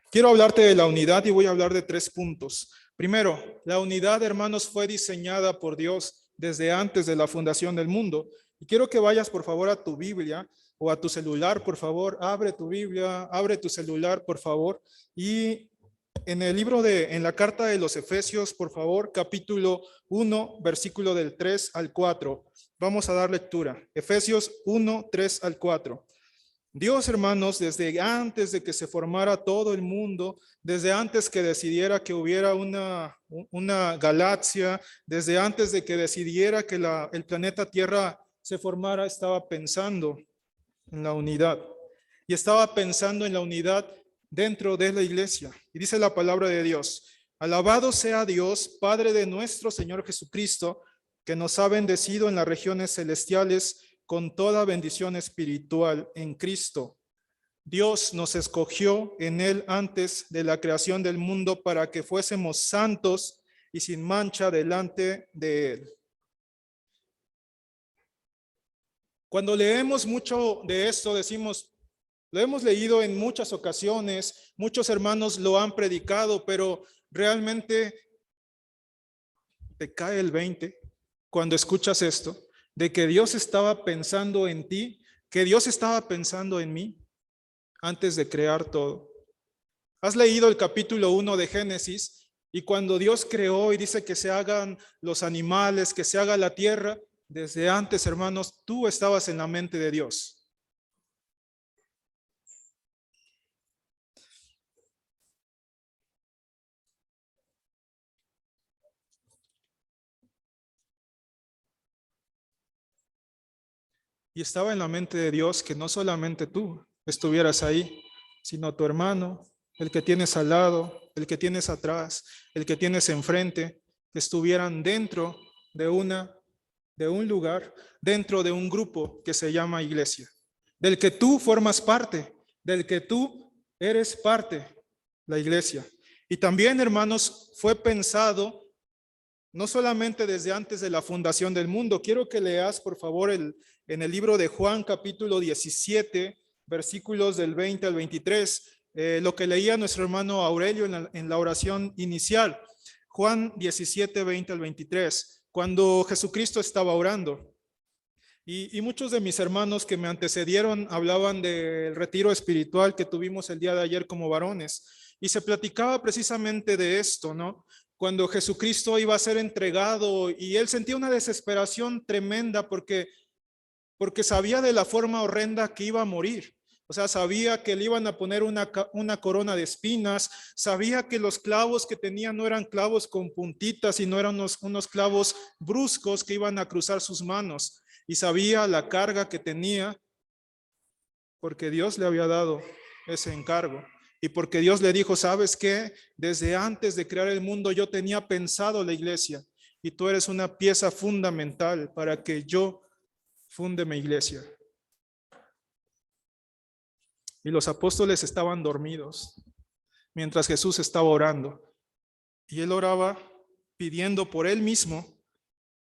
quiero hablarte de la unidad y voy a hablar de 3 puntos. Primero, la unidad, hermanos, fue diseñada por Dios desde antes de la fundación del mundo. Y quiero que vayas, por favor, a tu Biblia o a tu celular, por favor. Abre tu Biblia, abre tu celular, por favor. Y en la carta de los Efesios, por favor, capítulo 1, versículo del 3 al 4. Vamos a dar lectura. Efesios 1, 3 al 4. Dios, hermanos, desde antes de que se formara todo el mundo, desde antes que decidiera que hubiera una galaxia, desde antes de que decidiera que el planeta Tierra se formara, estaba pensando en la unidad. Y estaba pensando en la unidad dentro de la iglesia. Y dice la palabra de Dios: alabado sea Dios, Padre de nuestro Señor Jesucristo, que nos ha bendecido en las regiones celestiales con toda bendición espiritual en Cristo. Dios nos escogió en Él antes de la creación del mundo para que fuésemos santos y sin mancha delante de Él. Cuando leemos mucho de esto, decimos, lo hemos leído en muchas ocasiones, muchos hermanos lo han predicado, pero realmente te cae el 20 cuando escuchas esto, de que Dios estaba pensando en ti, que Dios estaba pensando en mí antes de crear todo. Has leído el capítulo 1 de Génesis y cuando Dios creó y dice que se hagan los animales, que se haga la tierra, desde antes, hermanos, tú estabas en la mente de Dios. Y estaba en la mente de Dios que no solamente tú estuvieras ahí, sino tu hermano, el que tienes al lado, el que tienes atrás, el que tienes enfrente, que estuvieran dentro de un lugar, dentro de un grupo que se llama iglesia, del que tú formas parte, del que tú eres parte, la iglesia. Y también, hermanos, fue pensado no solamente desde antes de la fundación del mundo. Quiero que leas, por favor, en el libro de Juan, capítulo 17, versículos del 20 al 23, lo que leía nuestro hermano Aurelio en la oración inicial. Juan 17, 20 al 23, cuando Jesucristo estaba orando. Y muchos de mis hermanos que me antecedieron hablaban del retiro espiritual que tuvimos el día de ayer como varones. Y se platicaba precisamente de esto, ¿no? Cuando Jesucristo iba a ser entregado y él sentía una desesperación tremenda porque sabía de la forma horrenda que iba a morir. O sea, sabía que le iban a poner una corona de espinas, sabía que los clavos que tenía no eran clavos con puntitas, sino eran unos clavos bruscos que iban a cruzar sus manos. Y sabía la carga que tenía porque Dios le había dado ese encargo. Y porque Dios le dijo, ¿sabes qué? Desde antes de crear el mundo yo tenía pensado la iglesia y tú eres una pieza fundamental para que yo funde mi iglesia. Y los apóstoles estaban dormidos mientras Jesús estaba orando. Y él oraba pidiendo por él mismo,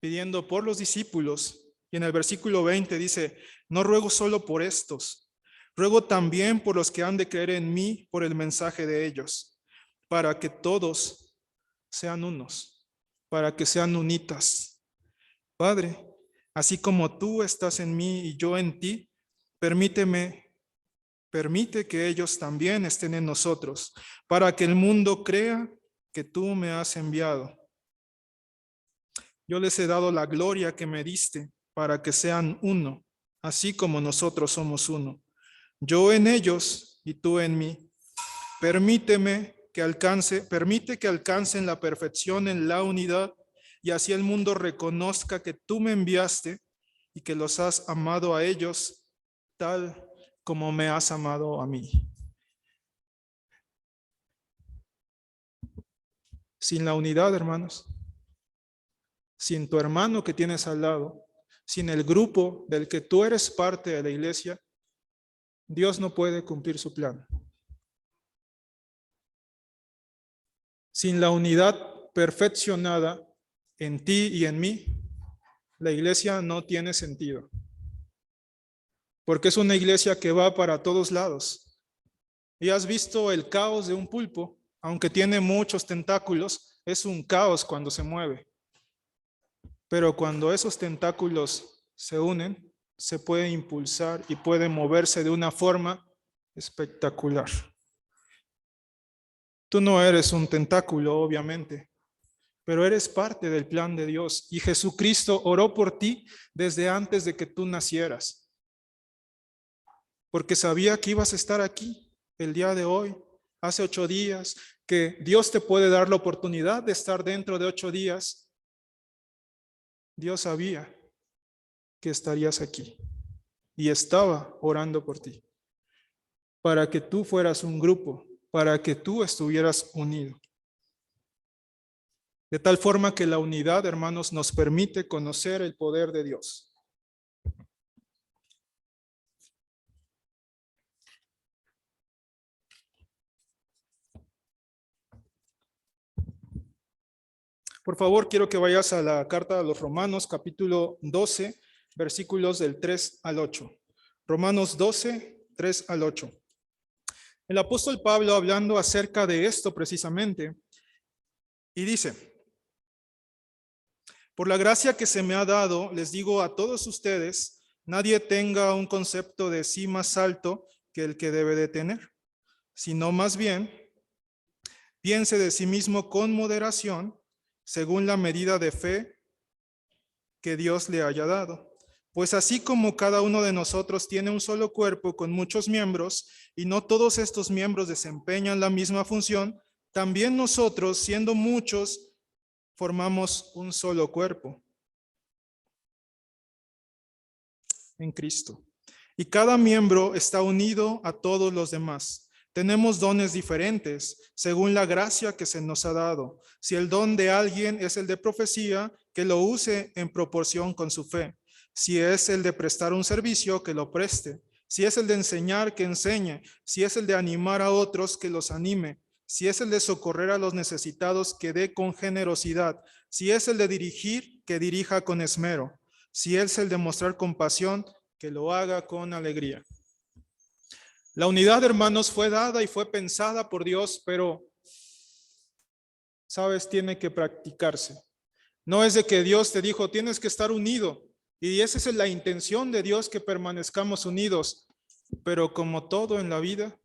pidiendo por los discípulos. Y en el versículo 20 dice, no ruego solo por estos, ruego también por los que han de creer en mí por el mensaje de ellos, para que todos sean unos, para que sean unitas. Padre, así como tú estás en mí y yo en ti, permite que ellos también estén en nosotros, para que el mundo crea que tú me has enviado. Yo les he dado la gloria que me diste, para que sean uno, así como nosotros somos uno. Yo en ellos y tú en mí. Permite que alcancen la perfección en la unidad, y así el mundo reconozca que tú me enviaste y que los has amado a ellos tal como me has amado a mí. Sin la unidad, hermanos, sin tu hermano que tienes al lado, sin el grupo del que tú eres parte de la iglesia, Dios no puede cumplir su plan. Sin la unidad perfeccionada en ti y en mí, la iglesia no tiene sentido. Porque es una iglesia que va para todos lados. Y has visto el caos de un pulpo, aunque tiene muchos tentáculos, es un caos cuando se mueve. Pero cuando esos tentáculos se unen, se puede impulsar y puede moverse de una forma espectacular. Tú no eres un tentáculo, obviamente, pero eres parte del plan de Dios. Y Jesucristo oró por ti desde antes de que tú nacieras, porque sabía que ibas a estar aquí el día de hoy, hace 8 días, que Dios te puede dar la oportunidad de estar dentro de 8 días. Dios sabía que estarías aquí y estaba orando por ti, para que tú fueras un grupo, para que tú estuvieras unido. De tal forma que la unidad, hermanos, nos permite conocer el poder de Dios. Por favor, quiero que vayas a la carta a los Romanos, capítulo 12, versículos del 3 al 8. Romanos 12, 3 al 8. El apóstol Pablo hablando acerca de esto precisamente, y dice: por la gracia que se me ha dado, les digo a todos ustedes, nadie tenga un concepto de sí más alto que el que debe de tener, sino más bien piense de sí mismo con moderación, según la medida de fe que Dios le haya dado. Pues así como cada uno de nosotros tiene un solo cuerpo con muchos miembros, y no todos estos miembros desempeñan la misma función, también nosotros, siendo muchos, formamos un solo cuerpo en Cristo. Y cada miembro está unido a todos los demás. Tenemos dones diferentes según la gracia que se nos ha dado. Si el don de alguien es el de profecía, que lo use en proporción con su fe. Si es el de prestar un servicio, que lo preste. Si es el de enseñar, que enseñe. Si es el de animar a otros, que los anime. Si es el de socorrer a los necesitados, que dé con generosidad. Si es el de dirigir, que dirija con esmero. Si es el de mostrar compasión, que lo haga con alegría. La unidad, hermanos, fue dada y fue pensada por Dios, pero, ¿sabes? Tiene que practicarse. No es de que Dios te dijo, tienes que estar unido. Y esa es la intención de Dios, que permanezcamos unidos. Pero como todo en la vida,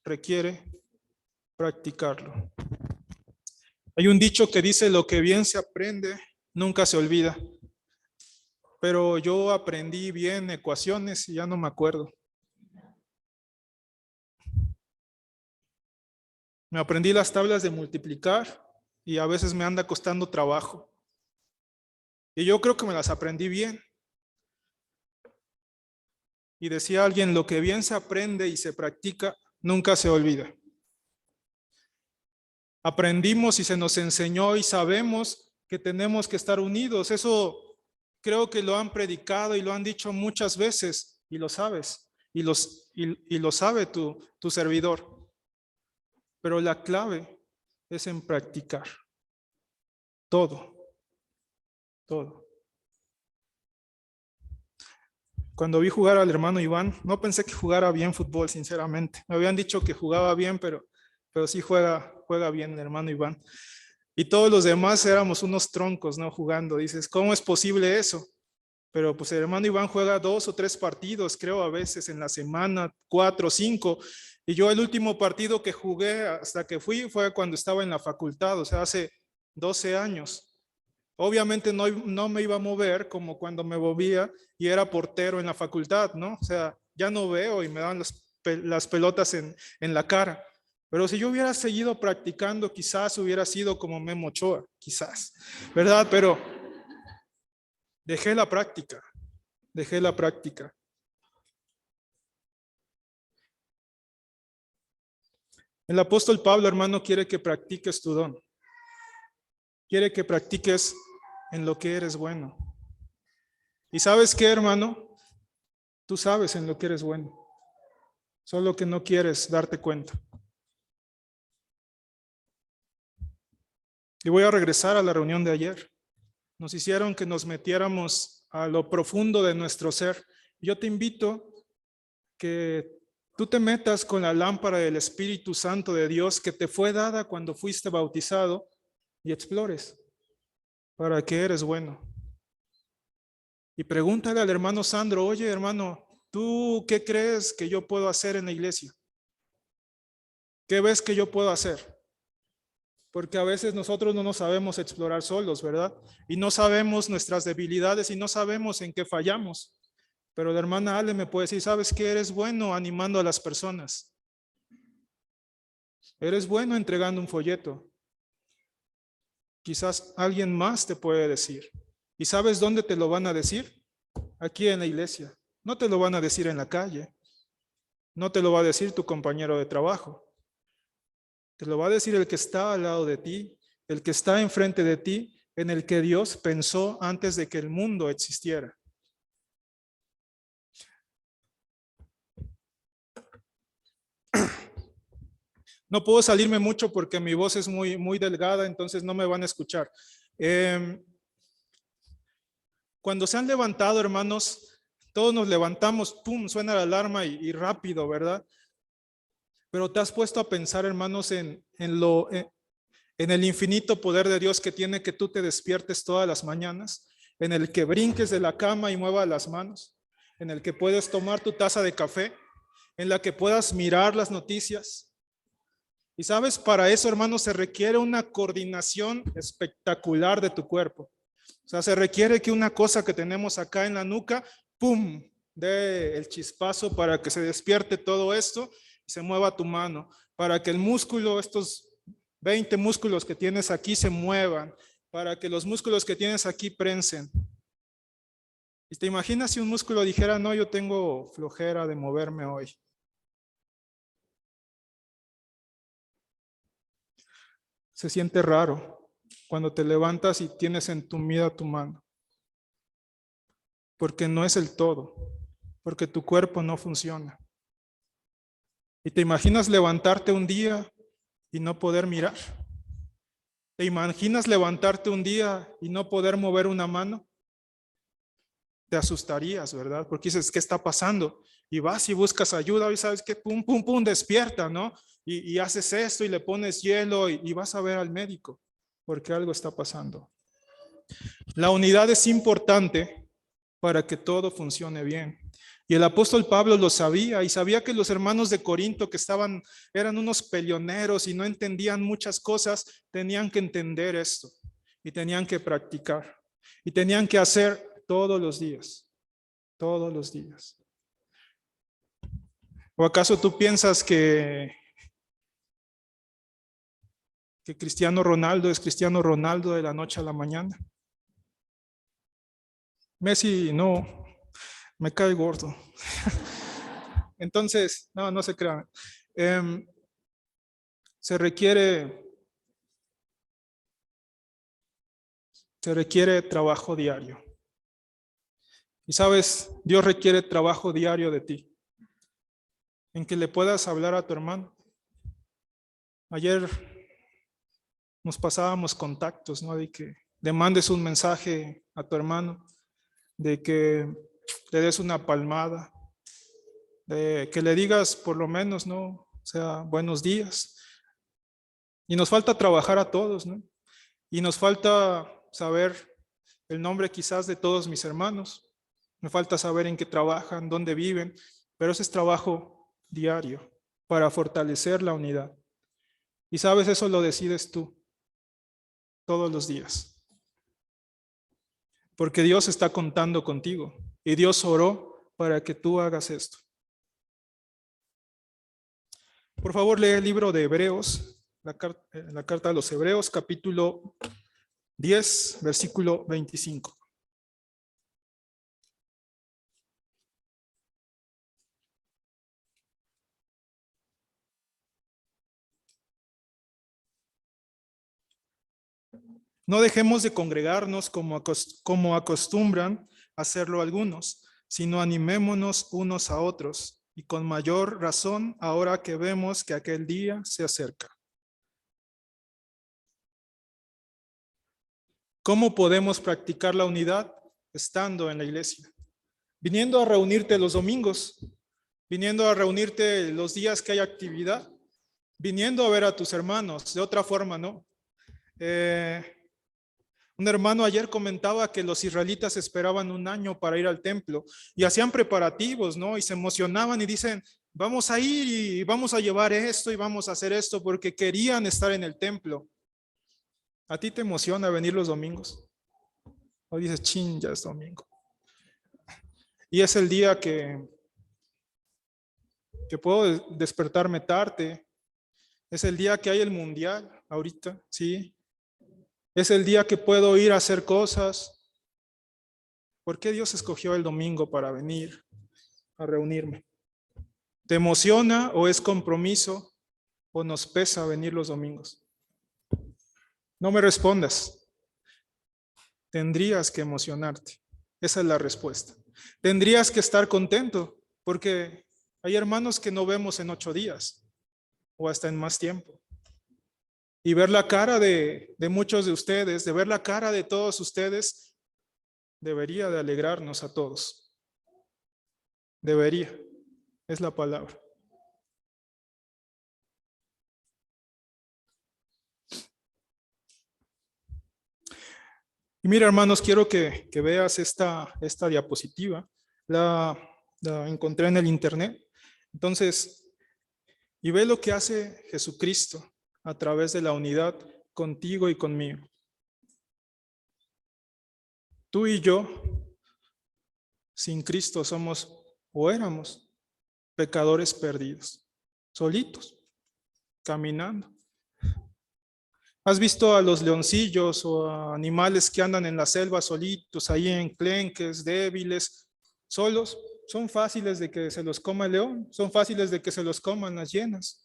requiere practicarlo. Hay un dicho que dice, lo que bien se aprende, nunca se olvida. Pero yo aprendí bien ecuaciones y ya no me acuerdo. Me aprendí las tablas de multiplicar y a veces me anda costando trabajo. Y yo creo que me las aprendí bien. Y decía alguien, lo que bien se aprende y se practica, nunca se olvida. Aprendimos y se nos enseñó y sabemos que tenemos que estar unidos. Eso creo que lo han predicado y lo han dicho muchas veces y lo sabes. Y lo sabe tu servidor. Pero la clave es en practicar. Todo. Cuando vi jugar al hermano Iván, no pensé que jugara bien fútbol, sinceramente. Me habían dicho que jugaba bien, pero sí juega bien el hermano Iván. Y todos los demás éramos unos troncos, ¿no? Jugando. Dices, ¿cómo es posible eso? Pero pues el hermano Iván juega 2 o 3 partidos, creo, a veces en la semana, 4 o 5. Y yo el último partido que jugué hasta que fui fue cuando estaba en la facultad, o sea, hace 12 años. Obviamente no me iba a mover como cuando me movía y era portero en la facultad, ¿no? O sea, ya no veo y me dan las pelotas en la cara. Pero si yo hubiera seguido practicando, quizás hubiera sido como Memo Ochoa, quizás, ¿verdad? Pero dejé la práctica. El apóstol Pablo, hermano, quiere que practiques tu don. Quiere que practiques en lo que eres bueno. ¿Y sabes qué, hermano? Tú sabes en lo que eres bueno. Solo que no quieres darte cuenta. Y voy a regresar a la reunión de ayer. Nos hicieron que nos metiéramos a lo profundo de nuestro ser. Yo te invito que tú te metas con la lámpara del Espíritu Santo de Dios que te fue dada cuando fuiste bautizado y explores para qué eres bueno. Y pregúntale al hermano Sandro, oye hermano, ¿tú qué crees que yo puedo hacer en la iglesia? ¿Qué ves que yo puedo hacer? Porque a veces nosotros no nos sabemos explorar solos, ¿verdad? Y no sabemos nuestras debilidades y no sabemos en qué fallamos. Pero la hermana Ale me puede decir, ¿sabes qué? Eres bueno animando a las personas. Eres bueno entregando un folleto. Quizás alguien más te puede decir. ¿Y sabes dónde te lo van a decir? Aquí en la iglesia. No te lo van a decir en la calle. No te lo va a decir tu compañero de trabajo. Te lo va a decir el que está al lado de ti, el que está enfrente de ti, en el que Dios pensó antes de que el mundo existiera. No puedo salirme mucho porque mi voz es muy delgada, entonces no me van a escuchar. Cuando se han levantado, hermanos, todos nos levantamos, pum, suena la alarma y rápido, ¿verdad? Pero te has puesto a pensar, hermanos, en el infinito poder de Dios que tiene que tú te despiertes todas las mañanas, en el que brinques de la cama y muevas las manos, en el que puedes tomar tu taza de café, en la que puedas mirar las noticias. Y sabes, para eso, hermanos, se requiere una coordinación espectacular de tu cuerpo. O sea, se requiere que una cosa que tenemos acá en la nuca, ¡pum!, dé el chispazo para que se despierte todo esto y se mueva tu mano, para que el músculo, estos 20 músculos que tienes aquí se muevan, para que los músculos que tienes aquí prensen. ¿Y te imaginas si un músculo dijera, no, yo tengo flojera de moverme hoy? Se siente raro cuando te levantas y tienes entumida tu mano, porque no es el todo, porque tu cuerpo no funciona. ¿Y te imaginas levantarte un día y no poder mirar? ¿Te imaginas levantarte un día y no poder mover una mano? Te asustarías, ¿verdad? Porque dices, ¿qué está pasando? Y vas y buscas ayuda y sabes que pum, pum, pum, despierta, ¿no? Y haces esto y le pones hielo y vas a ver al médico porque algo está pasando. La unidad es importante para que todo funcione bien. Y el apóstol Pablo lo sabía y sabía que los hermanos de Corinto que eran unos peleoneros y no entendían muchas cosas, tenían que entender esto y tenían que practicar y tenían que hacer todos los días, todos los días. ¿O acaso tú piensas que Cristiano Ronaldo es Cristiano Ronaldo de la noche a la mañana? Messi no, me cae gordo. Entonces, no se crean. Se requiere trabajo diario. Y sabes, Dios requiere trabajo diario de ti, en que le puedas hablar a tu hermano. Ayer nos pasábamos contactos, ¿no? De que le mandes un mensaje a tu hermano, de que le des una palmada, de que le digas por lo menos, ¿no? O sea, buenos días. Y nos falta trabajar a todos, ¿no? Y nos falta saber el nombre quizás de todos mis hermanos. Me falta saber en qué trabajan, dónde viven, pero ese es trabajo diario para fortalecer la unidad. Y sabes, eso lo decides tú todos los días. Porque Dios está contando contigo y Dios oró para que tú hagas esto. Por favor, lee el libro de Hebreos, la carta a los Hebreos, capítulo 10, versículo 25. No dejemos de congregarnos como acostumbran hacerlo algunos, sino animémonos unos a otros, y con mayor razón ahora que vemos que aquel día se acerca. ¿Cómo podemos practicar la unidad? Estando en la iglesia, viniendo a reunirte los domingos, viniendo a reunirte los días que hay actividad, viniendo a ver a tus hermanos. De otra forma, no. Un hermano ayer comentaba que los israelitas esperaban un año para ir al templo y hacían preparativos, ¿no? Y se emocionaban y dicen, vamos a ir y vamos a llevar esto y vamos a hacer esto porque querían estar en el templo. ¿A ti te emociona venir los domingos? O dices, chin, ya es domingo. Y es el día que puedo despertarme tarde. Es el día que hay el mundial ahorita, ¿sí? Es el día que puedo ir a hacer cosas. ¿Por qué Dios escogió el domingo para venir a reunirme? ¿Te emociona o es compromiso o nos pesa venir los domingos? No me respondas. Tendrías que emocionarte. Esa es la respuesta. Tendrías que estar contento porque hay hermanos que no vemos en 8 días o hasta en más tiempo. Y ver la cara de muchos de ustedes, de ver la cara de todos ustedes, debería de alegrarnos a todos. Debería, es la palabra. Y mira, hermanos, quiero que veas esta diapositiva. La encontré en el internet. Entonces, y ve lo que hace Jesucristo a través de la unidad contigo y conmigo. Tú y yo, sin Cristo, somos o éramos pecadores perdidos, solitos, caminando. ¿Has visto a los leoncillos o a animales que andan en la selva solitos, ahí enclenques, débiles, solos? Son fáciles de que se los coma el león, son fáciles de que se los coman las hienas.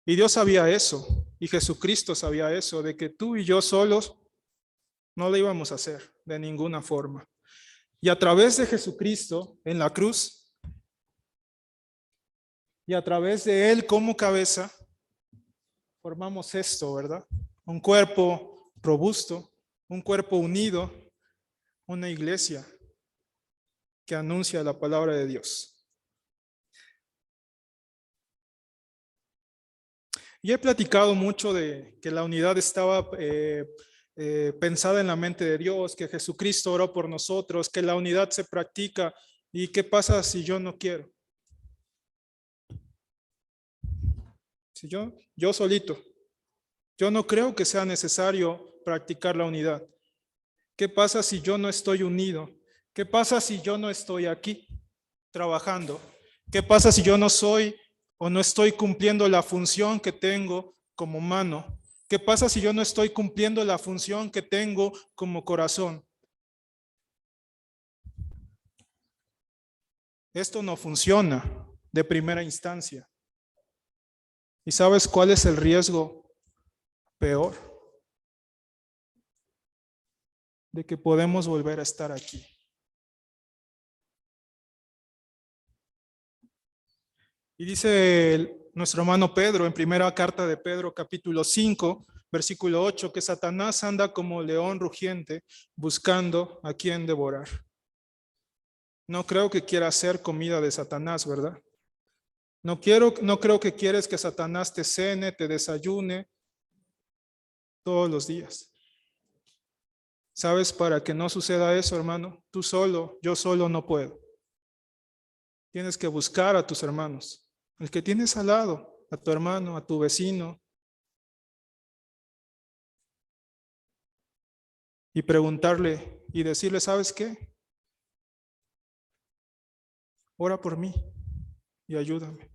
Y Dios sabía eso, y Jesucristo sabía eso, de que tú y yo solos no lo íbamos a hacer de ninguna forma. Y a través de Jesucristo en la cruz, y a través de Él como cabeza, formamos esto, ¿verdad? Un cuerpo robusto, un cuerpo unido, una iglesia que anuncia la palabra de Dios. Y he platicado mucho de que la unidad estaba pensada en la mente de Dios, que Jesucristo oró por nosotros, que la unidad se practica. ¿Y qué pasa si yo no quiero? Si yo solito, yo no creo que sea necesario practicar la unidad. ¿Qué pasa si yo no estoy unido? ¿Qué pasa si yo no estoy aquí trabajando? ¿Qué pasa si yo no soy o no estoy cumpliendo la función que tengo como mano? ¿Qué pasa si yo no estoy cumpliendo la función que tengo como corazón? Esto no funciona de primera instancia. ¿Y sabes cuál es el riesgo peor? De que podemos volver a estar aquí. Y dice nuestro hermano Pedro en primera carta de Pedro, capítulo 5, versículo 8, que Satanás anda como león rugiente buscando a quien devorar. No creo que quiera hacer comida de Satanás, ¿verdad? No creo que quieres que Satanás te cene, te desayune, todos los días. ¿Sabes? Para que no suceda eso, hermano, tú solo, yo solo no puedo. Tienes que buscar a tus hermanos, el que tienes al lado, a tu hermano, a tu vecino, y preguntarle y decirle, ¿sabes qué? Ora por mí y ayúdame.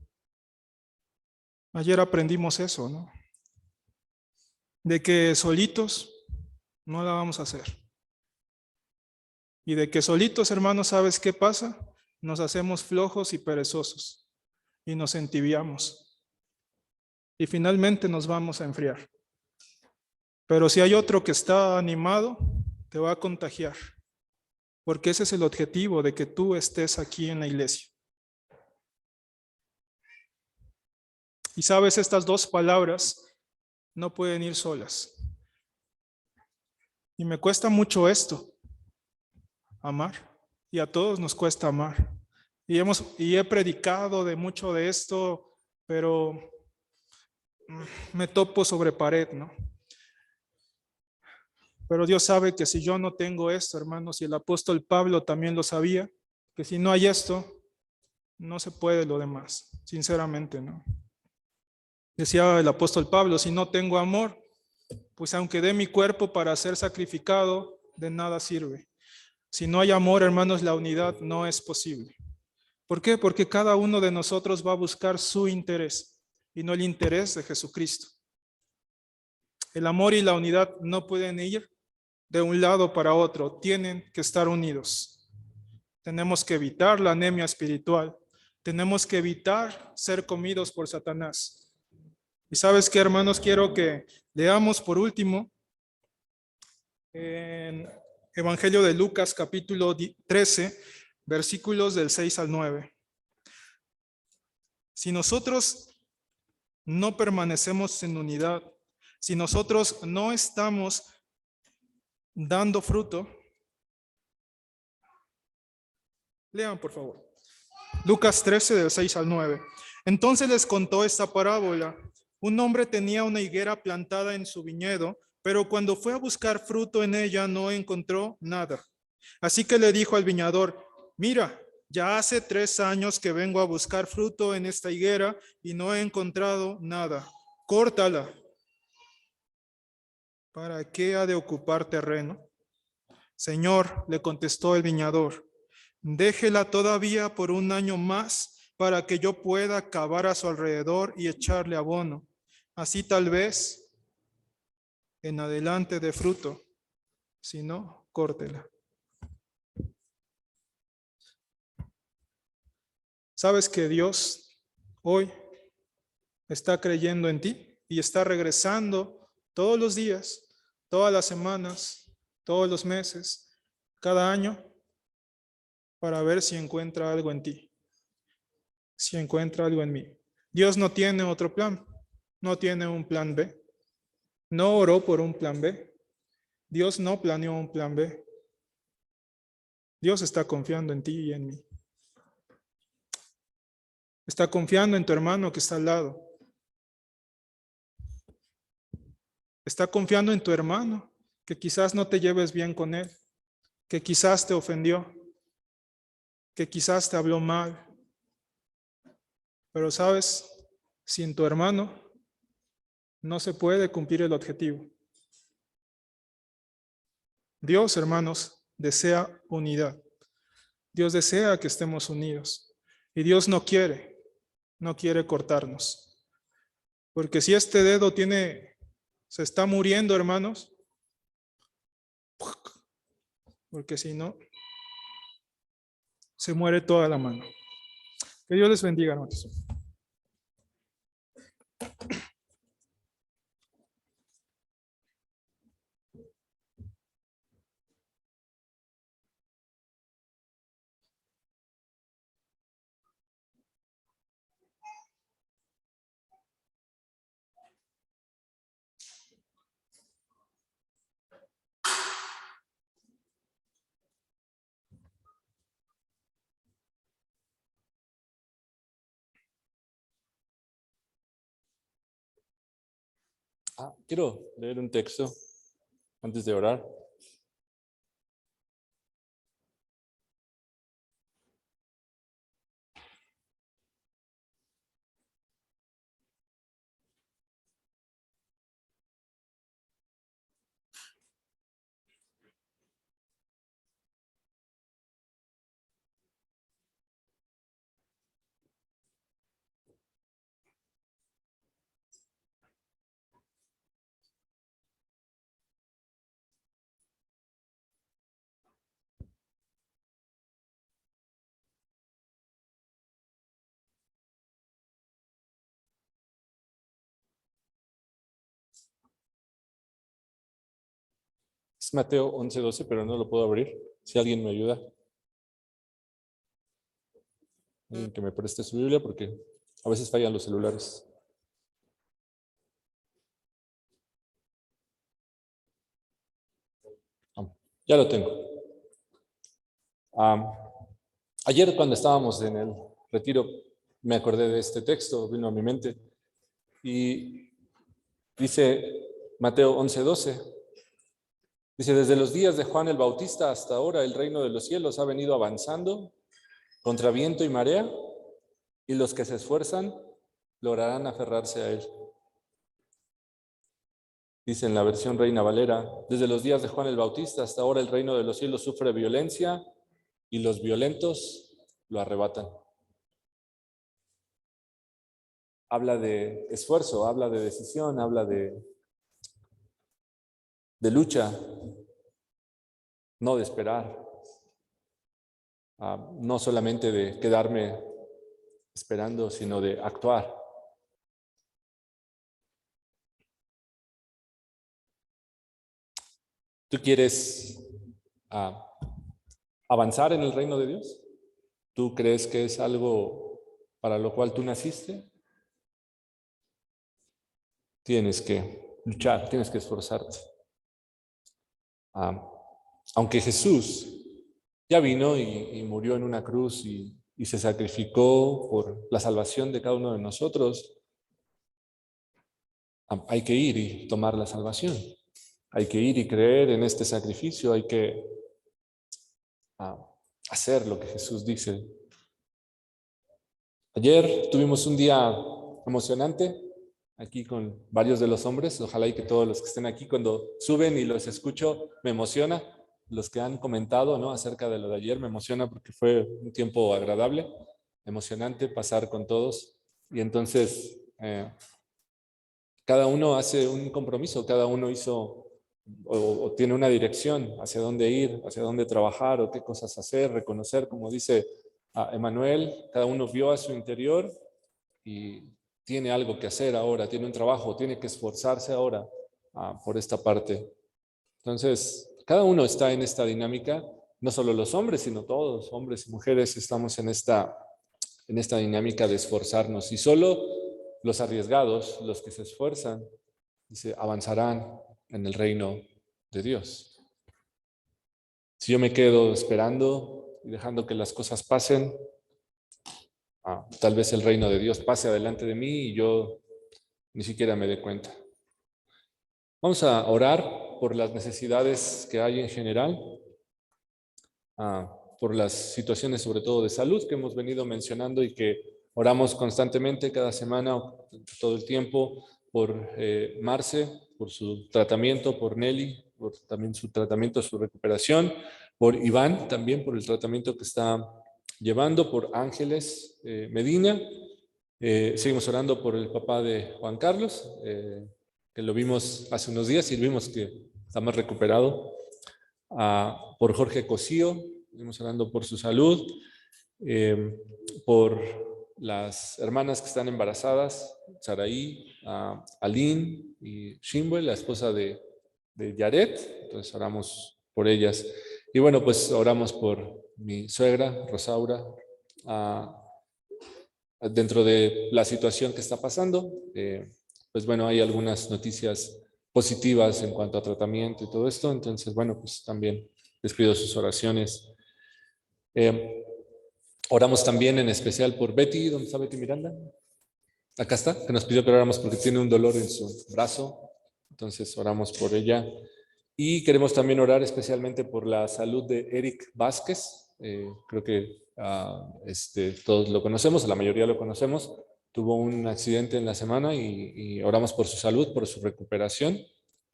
Ayer aprendimos eso, ¿no? De que solitos no la vamos a hacer. Y de que solitos, hermanos, ¿sabes qué pasa? Nos hacemos flojos y perezosos y nos entibiamos. Y finalmente nos vamos a enfriar. Pero si hay otro que está animado, te va a contagiar. Porque ese es el objetivo de que tú estés aquí en la iglesia. Y sabes, estas dos palabras no pueden ir solas. Y me cuesta mucho esto, amar. Y a todos nos cuesta amar. Y he predicado de mucho de esto, pero me topo sobre pared, ¿no? Pero Dios sabe que si yo no tengo esto, hermanos, y el apóstol Pablo también lo sabía, que si no hay esto, no se puede lo demás, sinceramente, ¿no? Decía el apóstol Pablo, si no tengo amor, pues aunque dé mi cuerpo para ser sacrificado, de nada sirve. Si no hay amor, hermanos, la unidad no es posible. ¿Por qué? Porque cada uno de nosotros va a buscar su interés y no el interés de Jesucristo. El amor y la unidad no pueden ir de un lado para otro, tienen que estar unidos. Tenemos que evitar la anemia espiritual, tenemos que evitar ser comidos por Satanás. Y sabes qué, hermanos, quiero que leamos por último en Evangelio de Lucas capítulo 13, versículos del 6 al 9. Si nosotros no permanecemos en unidad, si nosotros no estamos dando fruto, lean por favor. Lucas 13 del 6 al 9. Entonces les contó esta parábola. Un hombre tenía una higuera plantada en su viñedo, pero cuando fue a buscar fruto en ella no encontró nada. Así que le dijo al viñador, mira, ya hace 3 años que vengo a buscar fruto en esta higuera y no he encontrado nada. Córtala. ¿Para qué ha de ocupar terreno? Señor, le contestó el viñador, déjela todavía por 1 año más para que yo pueda cavar a su alrededor y echarle abono. Así tal vez en adelante de fruto, si no, córtela. ¿Sabes que Dios hoy está creyendo en ti y está regresando todos los días, todas las semanas, todos los meses, cada año, para ver si encuentra algo en ti, si encuentra algo en mí? Dios no tiene otro plan, no tiene un plan B, no oró por un plan B, Dios no planeó un plan B. Dios está confiando en ti y en mí. Está confiando en tu hermano que está al lado. Está confiando en tu hermano que quizás no te lleves bien con él, que quizás te ofendió, que quizás te habló mal. Pero sabes, sin tu hermano no se puede cumplir el objetivo. Dios, hermanos, desea unidad. Dios desea que estemos unidos. Y Dios no quiere cortarnos. Porque si este dedo se está muriendo, hermanos, porque si no, se muere toda la mano. Que Dios les bendiga, hermanos. Quiero leer un texto antes de orar. Es Mateo 11:12, pero no lo puedo abrir. Si alguien me ayuda. Alguien que me preste su Biblia porque a veces fallan los celulares. Ya lo tengo. Ayer cuando estábamos en el retiro me acordé de este texto, vino a mi mente y dice Mateo 11:12. Dice, desde los días de Juan el Bautista hasta ahora el reino de los cielos ha venido avanzando contra viento y marea, y los que se esfuerzan lograrán aferrarse a él. Dice en la versión Reina Valera, desde los días de Juan el Bautista hasta ahora el reino de los cielos sufre violencia y los violentos lo arrebatan. Habla de esfuerzo, habla de decisión, habla de lucha, no de esperar, no solamente de quedarme esperando, sino de actuar. ¿Tú quieres avanzar en el reino de Dios? ¿Tú crees que es algo para lo cual tú naciste? Tienes que luchar, tienes que esforzarte. Aunque Jesús ya vino y murió en una cruz y se sacrificó por la salvación de cada uno de nosotros, hay que ir y tomar la salvación. Hay que ir y creer en este sacrificio, hay que hacer lo que Jesús dice. Ayer tuvimos un día emocionante aquí con varios de los hombres. Ojalá y que todos los que estén aquí, cuando suben y los escucho, me emociona. Los que han comentado, ¿no?, acerca de lo de ayer, me emociona porque fue un tiempo agradable, emocionante pasar con todos. Y entonces cada uno hace un compromiso, cada uno hizo o tiene una dirección hacia dónde ir, hacia dónde trabajar o qué cosas hacer, reconocer, como dice Emanuel, cada uno vio a su interior y tiene algo que hacer ahora, tiene un trabajo, tiene que esforzarse ahora por esta parte. Entonces, cada uno está en esta dinámica, no solo los hombres, sino todos, hombres y mujeres, estamos en esta dinámica de esforzarnos. Y solo los arriesgados, los que se esfuerzan, dice, avanzarán en el reino de Dios. Si yo me quedo esperando y dejando que las cosas pasen, tal vez el reino de Dios pase adelante de mí y yo ni siquiera me dé cuenta. Vamos a orar por las necesidades que hay en general, por las situaciones sobre todo de salud que hemos venido mencionando y que oramos constantemente cada semana, todo el tiempo, por Marce, por su tratamiento, por Nelly, por también su tratamiento, su recuperación, por Iván también, por el tratamiento que está llevando, por Ángeles Medina. Seguimos orando por el papá de Juan Carlos, que lo vimos hace unos días y vimos que está más recuperado. Por Jorge Cosío, seguimos orando por su salud, por las hermanas que están embarazadas, Saraí, Aline y Shimbue, la esposa de Yaret. Entonces oramos por ellas. Y bueno, pues oramos por mi suegra, Rosaura, dentro de la situación que está pasando. Pues bueno, hay algunas noticias positivas en cuanto a tratamiento y todo esto. Entonces, bueno, pues también les pido sus oraciones. Oramos también en especial por Betty. ¿Dónde está Betty Miranda? Acá está, que nos pidió que oráramos porque tiene un dolor en su brazo. Entonces oramos por ella. Y queremos también orar especialmente por la salud de Eric Vázquez. Creo que todos lo conocemos, la mayoría lo conocemos. Tuvo un accidente en la semana y oramos por su salud, por su recuperación.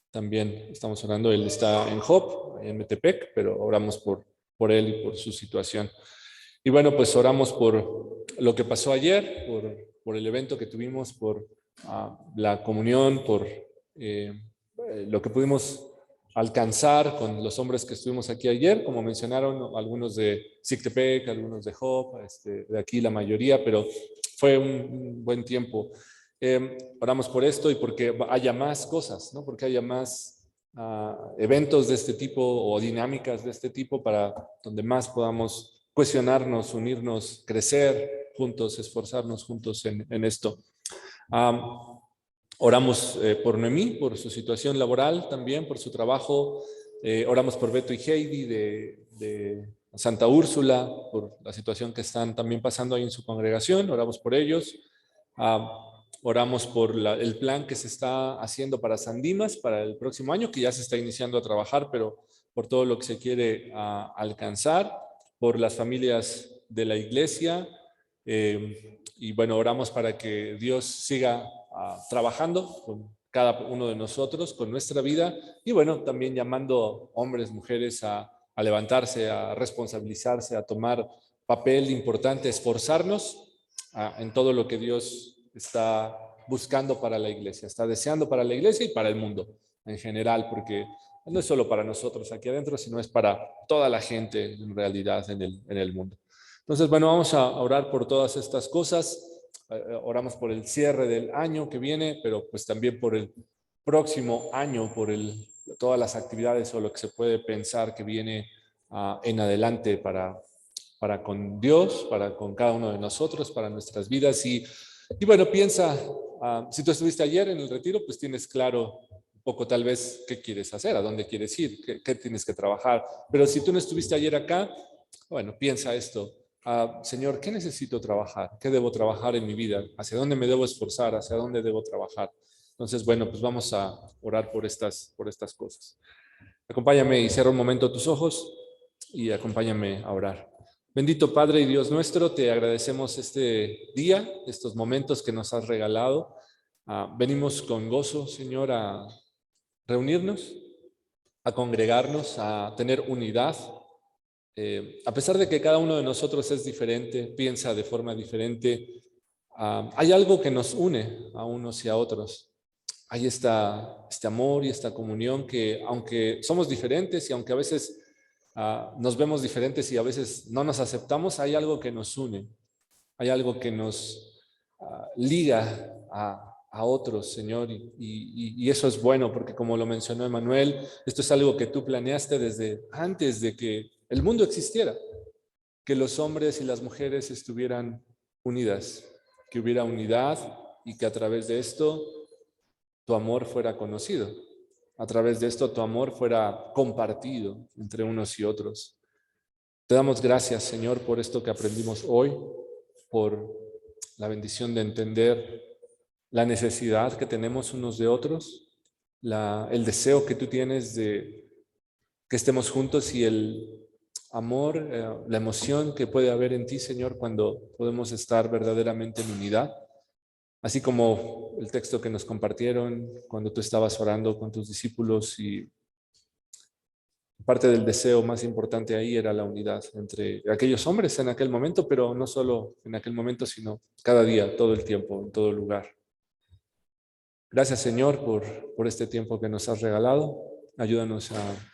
También estamos orando, él está en Hop, en Metepec, pero oramos por él y por su situación. Y bueno, pues oramos por lo que pasó ayer, por el evento que tuvimos, por la comunión, por lo que pudimos alcanzar con los hombres que estuvimos aquí ayer, como mencionaron algunos de Sictepec, algunos de Hop, de aquí la mayoría, pero fue un buen tiempo. Oramos por esto y porque haya más cosas, ¿no? Porque haya más eventos de este tipo o dinámicas de este tipo para donde más podamos cuestionarnos, unirnos, crecer juntos, esforzarnos juntos en esto. Oramos por Noemí, por su situación laboral también, por su trabajo. Oramos por Beto y Heidi de Santa Úrsula, por la situación que están también pasando ahí en su congregación. Oramos por ellos. Oramos por el plan que se está haciendo para San Dimas para el próximo año, que ya se está iniciando a trabajar, pero por todo lo que se quiere alcanzar, por las familias de la iglesia. Y bueno, oramos para que Dios siga trabajando con cada uno de nosotros, con nuestra vida, y bueno, también llamando hombres, mujeres a levantarse, a responsabilizarse, a tomar papel importante, esforzarnos en todo lo que Dios está buscando para la iglesia, está deseando para la iglesia y para el mundo en general, porque no es solo para nosotros aquí adentro, sino es para toda la gente en realidad en el mundo. Entonces, bueno, vamos a orar por todas estas cosas. Oramos por el cierre del año que viene, pero pues también por el próximo año, por todas las actividades o lo que se puede pensar que viene en adelante para con Dios, para con cada uno de nosotros, para nuestras vidas. Y bueno, piensa, si tú estuviste ayer en el retiro, pues tienes claro un poco tal vez qué quieres hacer, a dónde quieres ir, qué tienes que trabajar. Pero si tú no estuviste ayer acá, bueno, piensa esto. Señor, ¿qué necesito trabajar? ¿Qué debo trabajar en mi vida? ¿Hacia dónde me debo esforzar? ¿Hacia dónde debo trabajar? Entonces, bueno, pues vamos a orar por estas cosas. Acompáñame y cierra un momento tus ojos y acompáñame a orar. Bendito Padre y Dios nuestro, te agradecemos este día, estos momentos que nos has regalado. Venimos con gozo, Señor, a reunirnos, a congregarnos, a tener unidad. A pesar de que cada uno de nosotros es diferente, piensa de forma diferente, hay algo que nos une a unos y a otros. Hay este amor y esta comunión que, aunque somos diferentes y aunque a veces nos vemos diferentes y a veces no nos aceptamos, hay algo que nos une, hay algo que nos liga a otros, Señor, y eso es bueno, porque como lo mencionó Emanuel, esto es algo que tú planeaste desde antes de que el mundo existiera, que los hombres y las mujeres estuvieran unidas, que hubiera unidad y que a través de esto tu amor fuera conocido, a través de esto tu amor fuera compartido entre unos y otros. Te damos gracias, Señor, por esto que aprendimos hoy, por la bendición de entender la necesidad que tenemos unos de otros, el deseo que tú tienes de que estemos juntos y el amor, la emoción que puede haber en ti, Señor, cuando podemos estar verdaderamente en unidad. Así como el texto que nos compartieron cuando tú estabas orando con tus discípulos, y parte del deseo más importante ahí era la unidad entre aquellos hombres en aquel momento, pero no solo en aquel momento, sino cada día, todo el tiempo, en todo lugar. Gracias, Señor, por este tiempo que nos has regalado. Ayúdanos a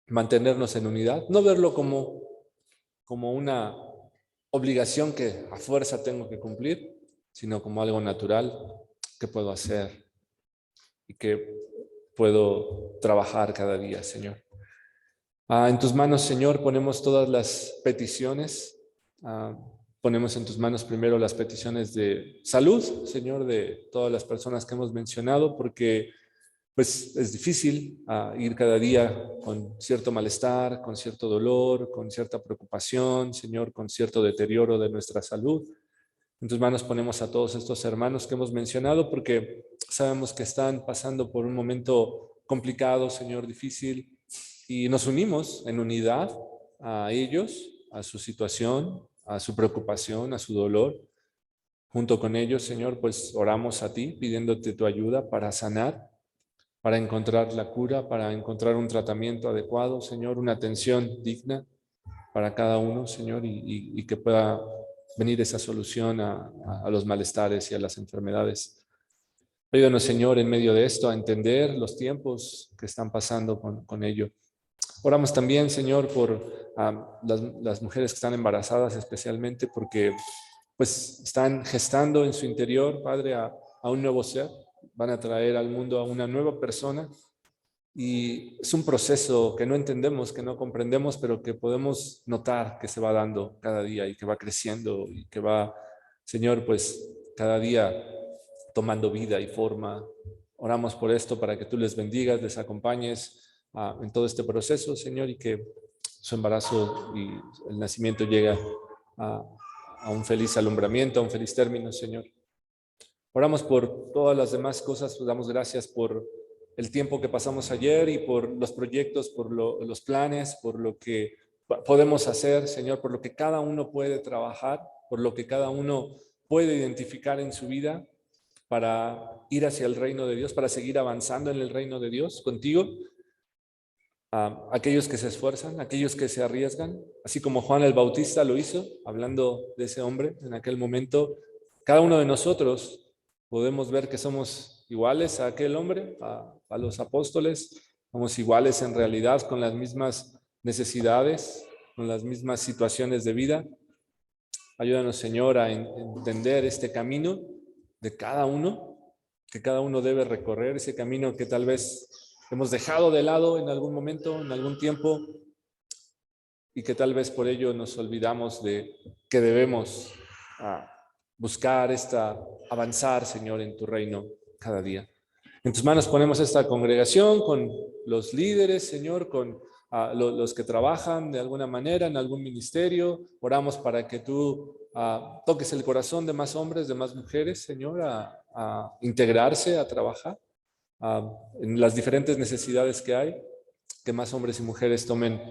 mantenernos en unidad, no verlo como una obligación que a fuerza tengo que cumplir, sino como algo natural que puedo hacer y que puedo trabajar cada día, Señor. En tus manos, Señor, ponemos todas las peticiones. Ponemos en tus manos primero las peticiones de salud, Señor, de todas las personas que hemos mencionado, porque pues es difícil ir cada día con cierto malestar, con cierto dolor, con cierta preocupación, Señor, con cierto deterioro de nuestra salud. En tus manos ponemos a todos estos hermanos que hemos mencionado porque sabemos que están pasando por un momento complicado, Señor, difícil, y nos unimos en unidad a ellos, a su situación, a su preocupación, a su dolor. Junto con ellos, Señor, pues oramos a ti pidiéndote tu ayuda para sanar, para encontrar la cura, para encontrar un tratamiento adecuado, Señor, una atención digna para cada uno, Señor, y que pueda venir esa solución a los malestares y a las enfermedades. Ayúdanos, Señor, en medio de esto a entender los tiempos que están pasando con ello. Oramos también, Señor, por las mujeres que están embarazadas, especialmente porque pues están gestando en su interior, Padre, a un nuevo ser. Van a traer al mundo a una nueva persona. Y es un proceso que no entendemos, que no comprendemos, pero que podemos notar que se va dando cada día y que va creciendo y que va, Señor, pues cada día tomando vida y forma. Oramos por esto para que tú les bendigas, les acompañes en todo este proceso, Señor, y que su embarazo y el nacimiento llegue a un feliz alumbramiento, a un feliz término, Señor. Oramos por todas las demás cosas, pues damos gracias por el tiempo que pasamos ayer y por los proyectos, por los planes, por lo que podemos hacer, Señor, por lo que cada uno puede trabajar, por lo que cada uno puede identificar en su vida para ir hacia el reino de Dios, para seguir avanzando en el reino de Dios contigo. Aquellos que se esfuerzan, aquellos que se arriesgan, así como Juan el Bautista lo hizo, hablando de ese hombre en aquel momento, cada uno de nosotros podemos ver que somos iguales a aquel hombre, a los apóstoles, somos iguales en realidad con las mismas necesidades, con las mismas situaciones de vida. Ayúdanos, Señor, a entender este camino de cada uno, que cada uno debe recorrer, ese camino que tal vez hemos dejado de lado en algún momento, en algún tiempo, y que tal vez por ello nos olvidamos de que debemos buscar avanzar, Señor, en tu reino cada día. En tus manos ponemos esta congregación con los líderes, Señor, con los que trabajan de alguna manera en algún ministerio. Oramos para que tú toques el corazón de más hombres, de más mujeres, Señor, a integrarse, a trabajar en las diferentes necesidades que hay, que más hombres y mujeres tomen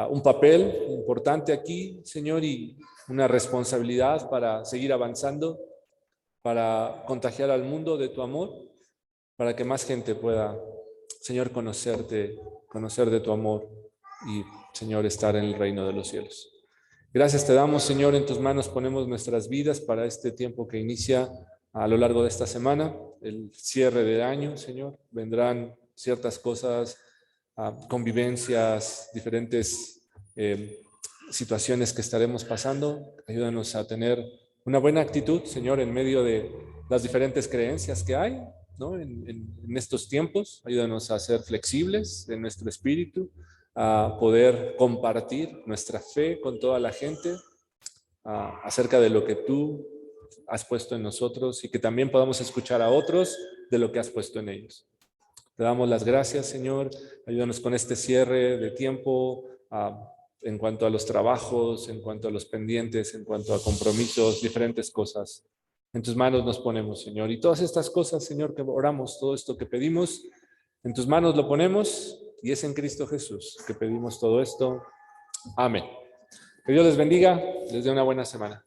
un papel importante aquí, Señor, y una responsabilidad para seguir avanzando, para contagiar al mundo de tu amor, para que más gente pueda, Señor, conocer de tu amor y, Señor, estar en el reino de los cielos. Gracias te damos, Señor, en tus manos ponemos nuestras vidas para este tiempo que inicia a lo largo de esta semana, el cierre del año, Señor. Vendrán ciertas cosas, convivencias, diferentes situaciones que estaremos pasando. Ayúdanos a tener una buena actitud, Señor, en medio de las diferentes creencias que hay, ¿no? En estos tiempos. Ayúdanos a ser flexibles en nuestro espíritu, a poder compartir nuestra fe con toda la gente acerca de lo que tú has puesto en nosotros y que también podamos escuchar a otros de lo que has puesto en ellos. Te damos las gracias, Señor. Ayúdanos con este cierre de tiempo en cuanto a los trabajos, en cuanto a los pendientes, en cuanto a compromisos, diferentes cosas. En tus manos nos ponemos, Señor. Y todas estas cosas, Señor, que oramos, todo esto que pedimos, en tus manos lo ponemos y es en Cristo Jesús que pedimos todo esto. Amén. Que Dios les bendiga, les dé una buena semana.